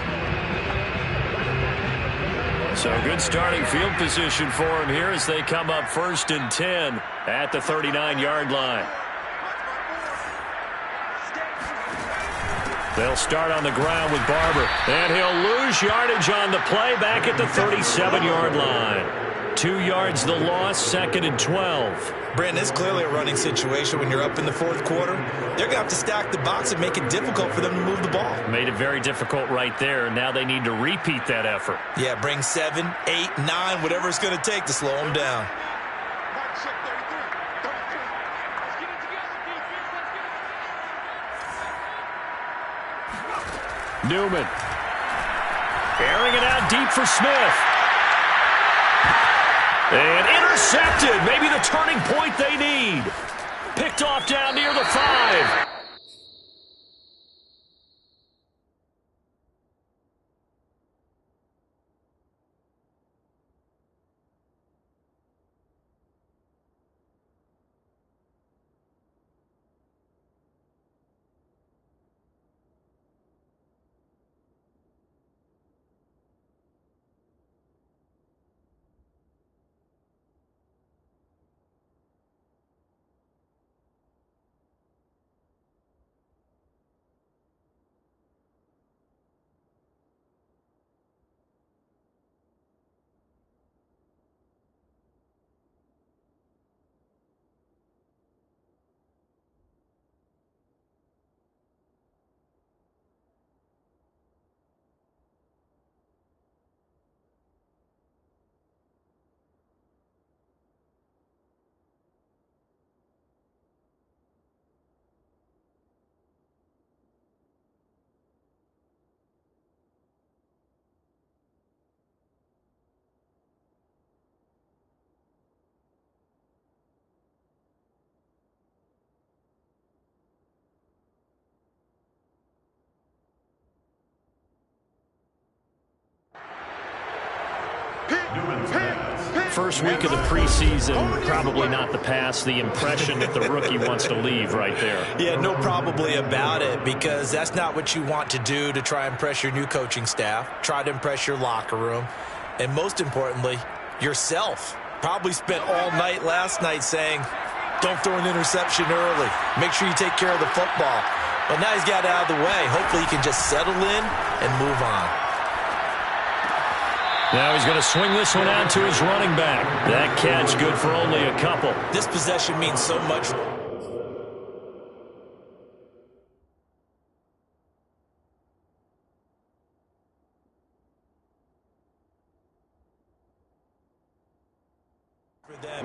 So good starting field position for him here as they come up 1st and 10 at the 39-yard line. They'll start on the ground with Barber, and he'll lose yardage on the play back at the 37-yard line. 2 yards the loss, 2nd and 12. Brandon, it's clearly a running situation when you're up in the 4th quarter. They're going to have to stack the box and make it difficult for them to move the ball. Made it very difficult right there. Now they need to repeat that effort. Yeah, bring 7, 8, 9, whatever it's going to take to slow them down. Newman. Airing it out deep for Smith. And intercepted. Maybe the turning point they need. Picked off down near the 5. first week of the preseason, probably not the pass, the impression that the rookie wants to leave right there. Yeah, no probably about it, because that's not what you want to do to try and impress your new coaching staff, try to impress your locker room, and most importantly, yourself. Probably spent all night last night saying, don't throw an interception early. Make sure you take care of the football. But now he's got it out of the way. Hopefully he can just settle in and move on. Now he's going to swing this one out to his running back. That catch good for only a couple. This possession means so much for them.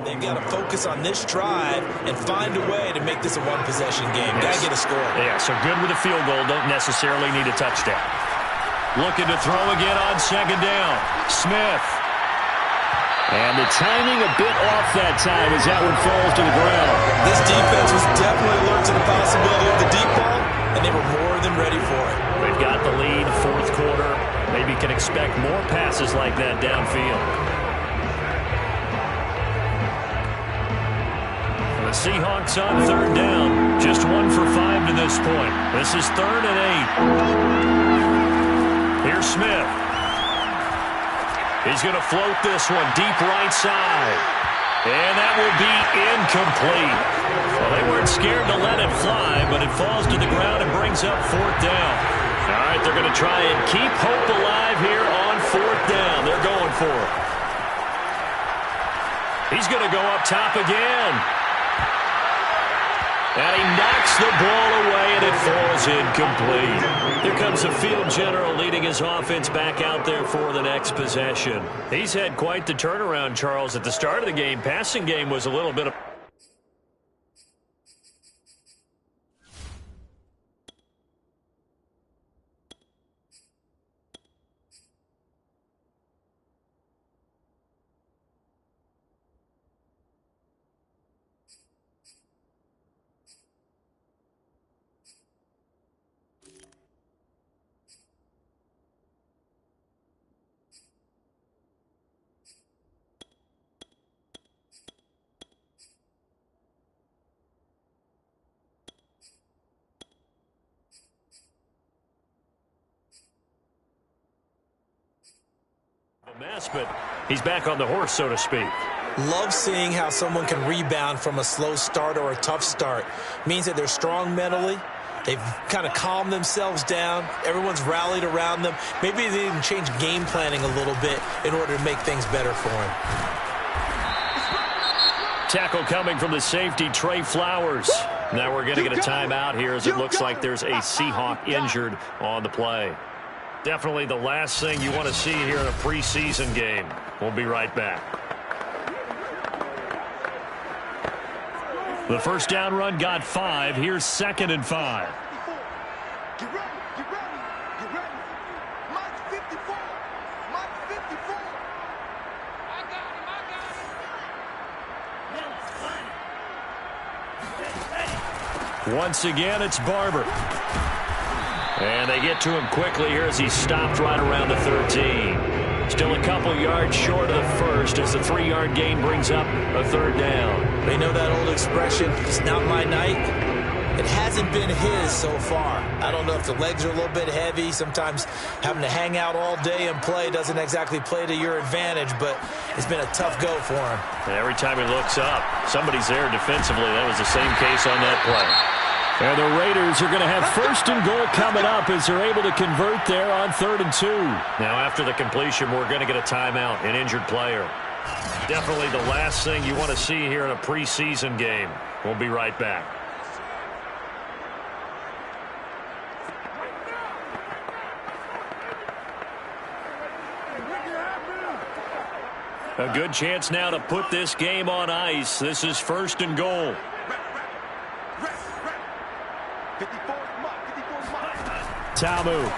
They've got to focus on this drive and find a way to make this a one-possession game. Got to get a score. Yeah, so good with a field goal. Don't necessarily need a touchdown. Looking to throw again on second down. Smith. And the timing a bit off that time as that one falls to the ground. This defense was definitely alert to the possibility of the deep ball, and they were more than ready for it. They've got the lead, fourth quarter. Maybe can expect more passes like that downfield. The Seahawks on third down. Just 1 for 5 to this point. This is 3rd and 8. Here's Smith. He's going to float this one deep right side. And that will be incomplete. Well, they weren't scared to let it fly, but it falls to the ground and brings up 4th down. All right, they're going to try and keep hope alive here on 4th down. They're going for it. He's going to go up top again. And he knocks the ball away, and it falls incomplete. Here comes the field general leading his offense back out there for the next possession. He's had quite the turnaround, Charles. At the start of the game, passing game was a little bit of... mess, but he's back on the horse, so to speak. Love seeing how someone can rebound from a slow start or a tough start. Means that they're strong mentally. They've kind of calmed themselves down. Everyone's rallied around them. Maybe they even change game planning a little bit in order to make things better for him. Tackle coming from the safety, Trey Flowers. Now we're going to get a timeout here as it looks like there's a Seahawk injured on the play. Definitely the last thing you want to see here in a preseason game. We'll be right back. The first down run got 5. Here's 2nd and 5. Get ready, get ready, get ready. Mike 54, Mike 54. I got him. Once again, it's Barber. And they get to him quickly here as he stopped right around the 13. Still a couple yards short of the first as the 3-yard gain brings up a 3rd down. They know that old expression, it's not my night. It hasn't been his so far. I don't know if the legs are a little bit heavy. Sometimes having to hang out all day and play doesn't exactly play to your advantage, but it's been a tough go for him. And every time he looks up, somebody's there defensively. That was the same case on that play. And the Raiders are going to have 1st and goal coming up as they're able to convert there on 3rd and 2. Now after the completion, we're going to get a timeout, an injured player. Definitely the last thing you want to see here in a preseason game. We'll be right back. A good chance now to put this game on ice. This is 1st and goal. Tamu.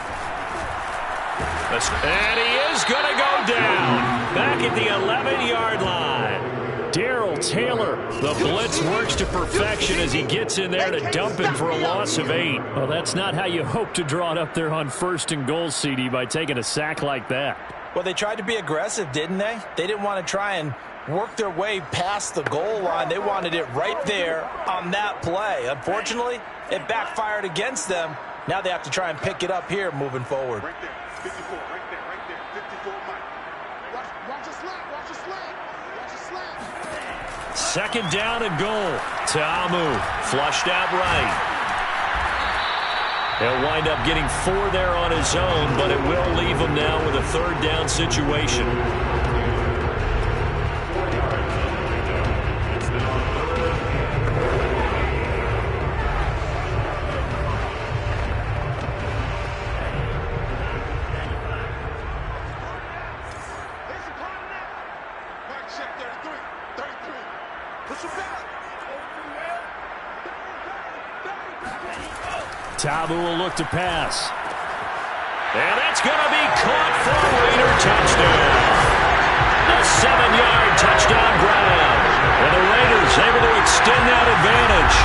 And he is going to go down. Back at the 11-yard line. Darrell Taylor. The blitz works to perfection as he gets in there to dump him for a loss of 8. Well, that's not how you hope to draw it up there on 1st and goal, CD, by taking a sack like that. Well, they tried to be aggressive, didn't they? They didn't want to try and worked their way past the goal line. They wanted it right there on that play. Unfortunately, it backfired against them. Now they have to try and pick it up here moving forward. Right there, 54, right there, 54, Mike. Watch your slant, watch your slant, watch your slant. Second down and goal. Ta'amu flushed out right. He'll wind up getting 4 there on his own, but it will leave him now with a third down situation. Tabu will look to pass. And that's going to be caught for a Raider touchdown. A 7-yard touchdown grab. And the Raiders able to extend that advantage.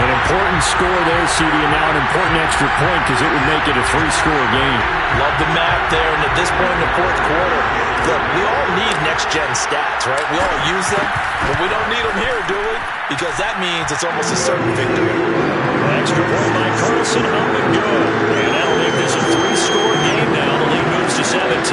An important score there, CD, and now an important extra point because it would make it a 3-score game. Love the map there, and at this point in the fourth quarter, look, we all need next-gen stats, right? We all use them, but we don't need them here, do we? Because that means it's almost a certain victory. Extra point by Carlson, up and good. And that'll make this a 3-score game now. The lead moves to 17.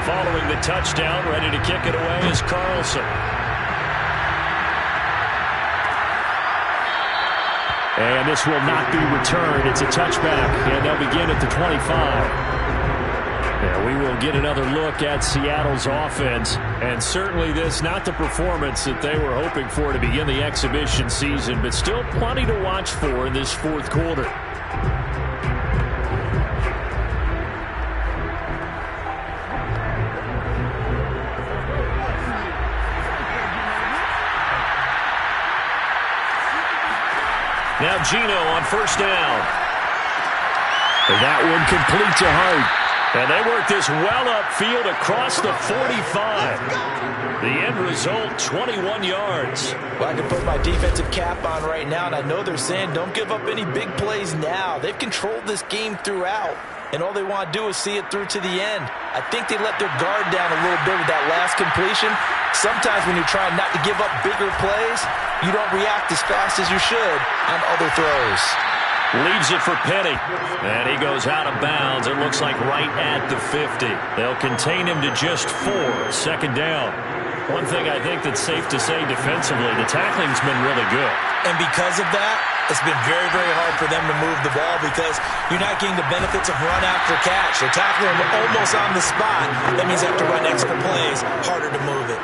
Following the touchdown, ready to kick it away is Carlson. And this will not be returned. It's a touchback, and they'll begin at the 25. Yeah, we will get another look at Seattle's offense. And certainly this, not the performance that they were hoping for to begin the exhibition season, but still plenty to watch for in this fourth quarter. Now Gino on first down. And that one complete to Hart. And they work this well upfield across the 45. The end result, 21 yards. Well, I can put my defensive cap on right now, and I know they're saying don't give up any big plays now. They've controlled this game throughout, and all they want to do is see it through to the end. I think they let their guard down a little bit with that last completion. Sometimes when you're trying not to give up bigger plays, you don't react as fast as you should on other throws. Leaves it for Penny. And he goes out of bounds. It looks like right at the 50. They'll contain him to just 4. Second down. One thing I think that's safe to say defensively, the tackling's been really good. And because of that, it's been very, very hard for them to move the ball because you're not getting the benefits of run after catch. They're tackling them almost on the spot. That means they have to run extra plays, harder to move it.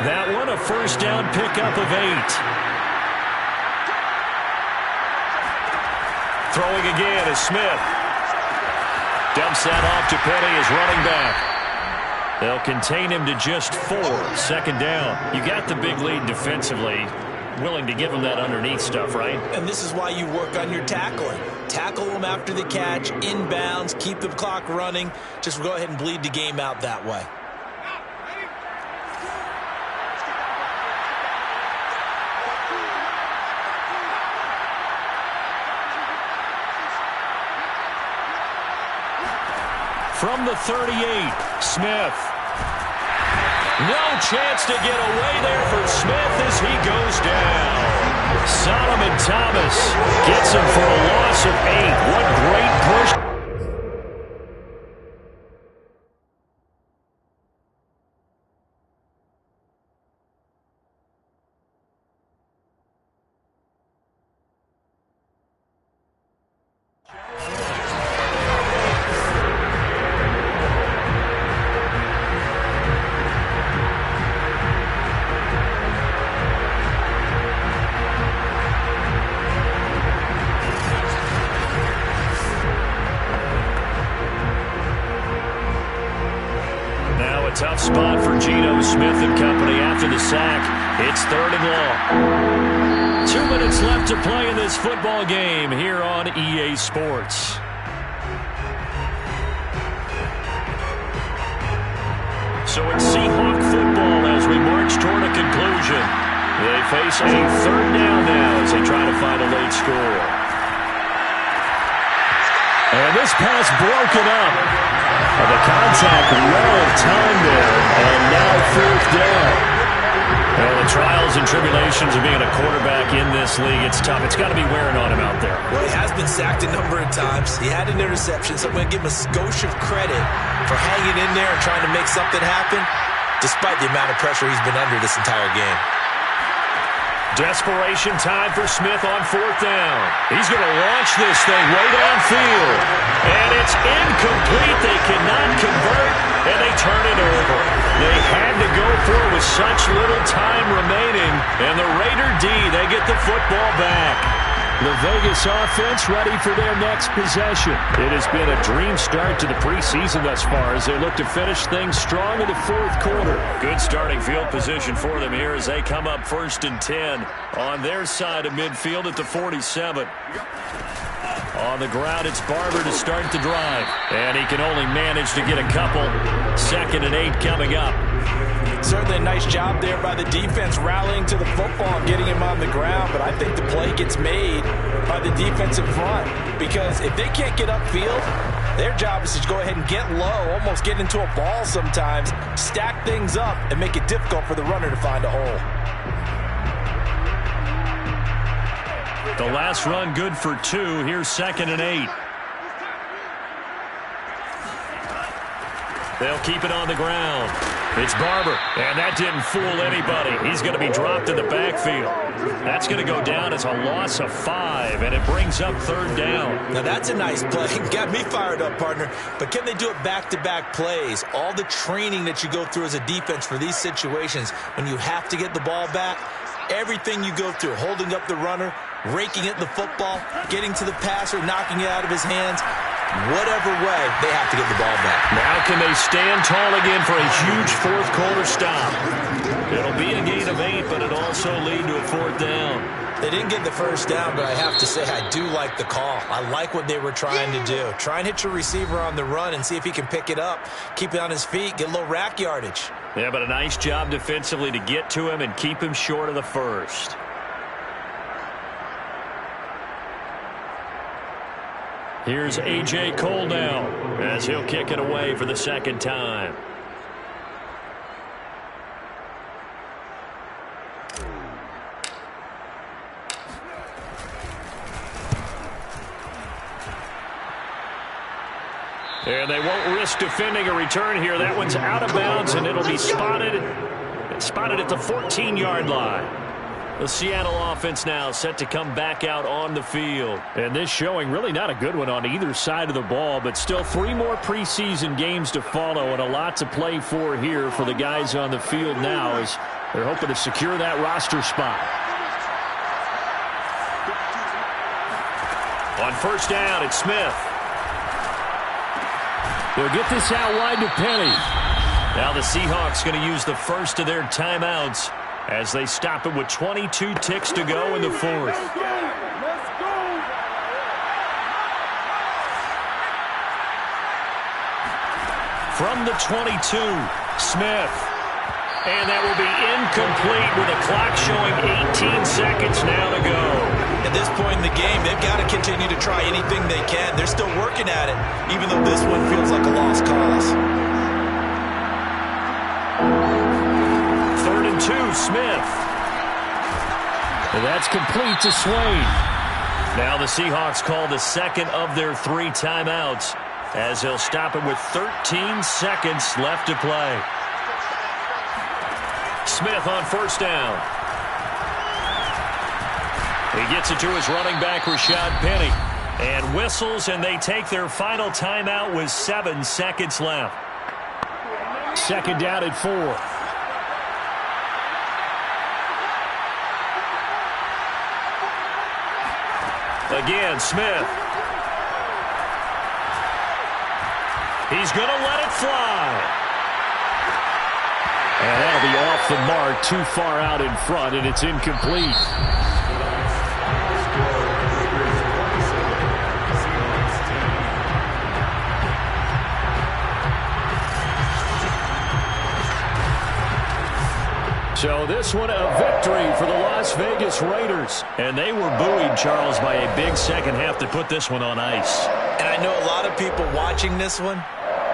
That one, a first down pickup of 8. Throwing again is Smith. Dumps that off to Penny as running back. They'll contain him to just 4. Second down. You got the big lead defensively. Willing to give him that underneath stuff, right? And this is why you work on your tackling. Tackle them after the catch, inbounds, keep the clock running. Just go ahead and bleed the game out that way. From the 38, Smith. No chance to get away there for Smith as he goes down. Solomon Thomas gets him for a loss of 8. What great push. Tough spot for Geno Smith and company after the sack. It's 3rd and long. 2 minutes left to play in this football game here on EA Sports. So it's Seahawk football as we march toward a conclusion. They face a third down now as they try to find a late score. And this pass broken up. The contact well timed there, and now fourth down. Well, the trials and tribulations of being a quarterback in this league, it's tough. It's got to be wearing on him out there. Well, he has been sacked a number of times. He had an interception, so I'm going to give him a skosh of credit for hanging in there and trying to make something happen, despite the amount of pressure he's been under this entire game. Desperation time for Smith on fourth down. He's going to launch this thing way downfield. And it's incomplete. They cannot convert, and they turn it over. They had to go for it with such little time remaining. And the Raider D, they get the football back. The Vegas offense ready for their next possession. It has been a dream start to the preseason thus far as they look to finish things strong in the fourth quarter. Good starting field position for them here as they come up 1st and 10 on their side of midfield at the 47. On the ground, it's Barber to start the drive. And he can only manage to get a couple. 2nd and 8 coming up. Certainly a nice job there by the defense rallying to the football and getting him on the ground, but I think the play gets made by the defensive front because if they can't get upfield, their job is to go ahead and get low, almost get into a ball sometimes, stack things up, and make it difficult for the runner to find a hole. The last run good for 2. Here's 2nd and 8. They'll keep it on the ground. It's Barber, and that didn't fool anybody. He's going to be dropped in the backfield. That's going to go down as a loss of 5, and it brings up 3rd down. Now that's a nice play. Got me fired up, partner. But can they do it back-to-back plays? All the training that you go through as a defense for these situations, when you have to get the ball back, everything you go through, holding up the runner, raking at the football, getting to the passer, knocking it out of his hands, whatever way, they have to get the ball back. Now can they stand tall again for a huge fourth quarter stop? It'll be a gain of 8, but it'll also lead to a 4th down. They didn't get the first down, but I have to say I do like the call. I like what they were trying to do. Try and hit your receiver on the run and see if he can pick it up, keep it on his feet, get a little rack yardage. Yeah, but a nice job defensively to get to him and keep him short of the first. Here's A.J. Cole now as he'll kick it away for the 2nd time. And they won't risk defending a return here. That one's out of bounds, and it'll be spotted at the 14-yard line. The Seattle offense now set to come back out on the field. And this showing really not a good one on either side of the ball, but still 3 more preseason games to follow and a lot to play for here for the guys on the field now as they're hoping to secure that roster spot. On 1st down, it's Smith. They'll get this out wide to Penny. Now the Seahawks going to use the first of their timeouts as they stop it with 22 ticks to go in the 4th. From the 22, Smith. And that will be incomplete with a clock showing 18 seconds now to go. At this point in the game, they've got to continue to try anything they can. They're still working at it, even though this one feels like a lost cause. 3rd and 2, Smith. And that's complete to Swain. Now the Seahawks call the 2nd of their 3 timeouts as they'll stop it with 13 seconds left to play. Smith on 1st down. He gets it to his running back, Rashad Penny. And whistles, and they take their final timeout with 7 seconds left. 2nd down at 4. Again, Smith. He's going to let it fly. And that'll be off the mark, too far out in front, and it's incomplete. So this one a victory for the Las Vegas Raiders. And they were buoyed, Charles, by a big second half to put this one on ice. And I know a lot of people watching this one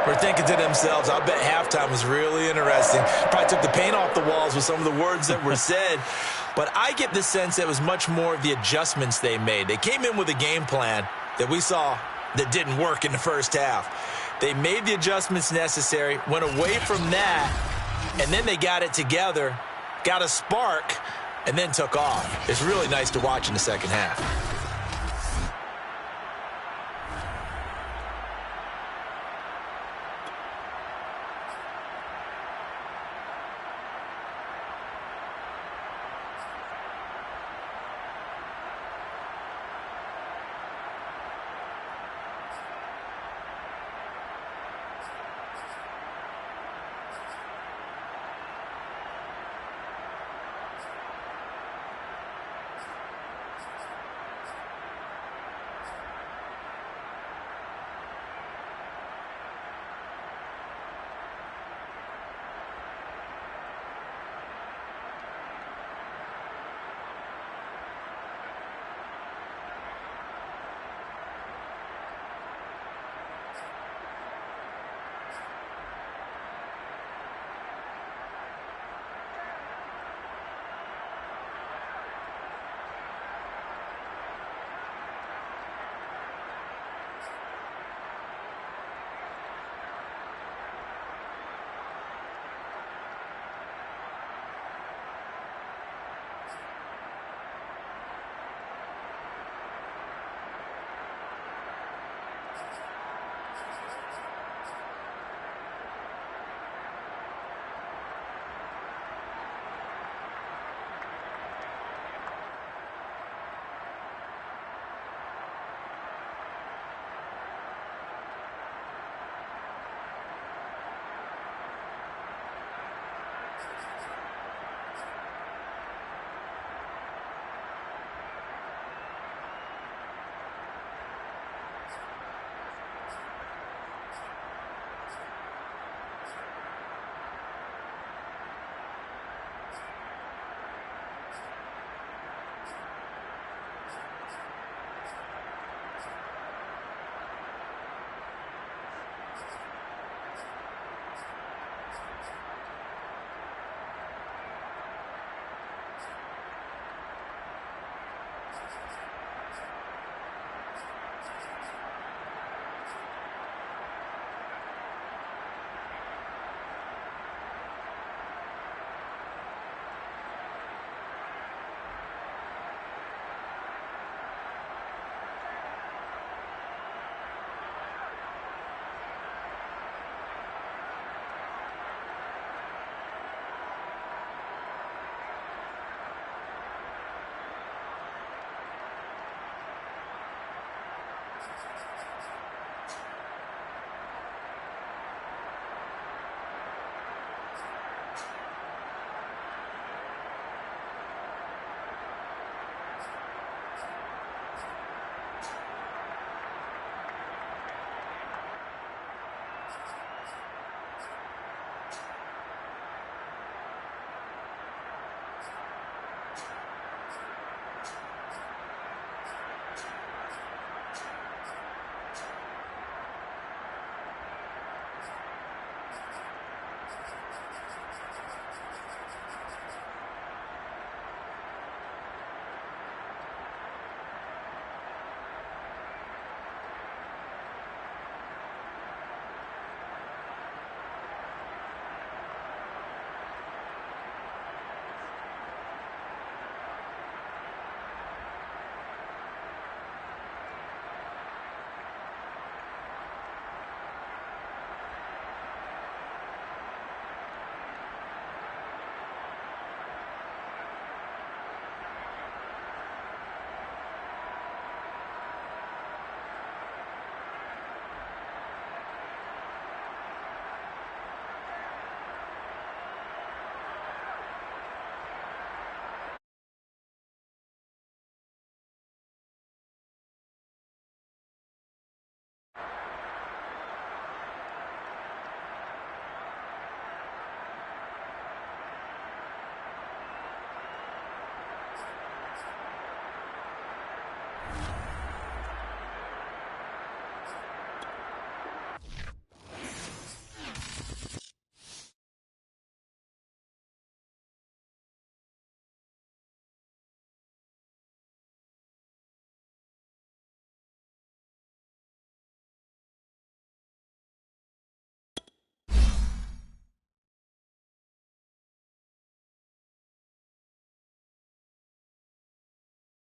were thinking to themselves, I bet halftime was really interesting. Probably took the paint off the walls with some of the words that were said. But I get the sense that it was much more of the adjustments they made. They came in with a game plan that we saw that didn't work in the first half. They made the adjustments necessary, went away from that, and then they got it together, got a spark, and then took off. It's really nice to watch in the second half.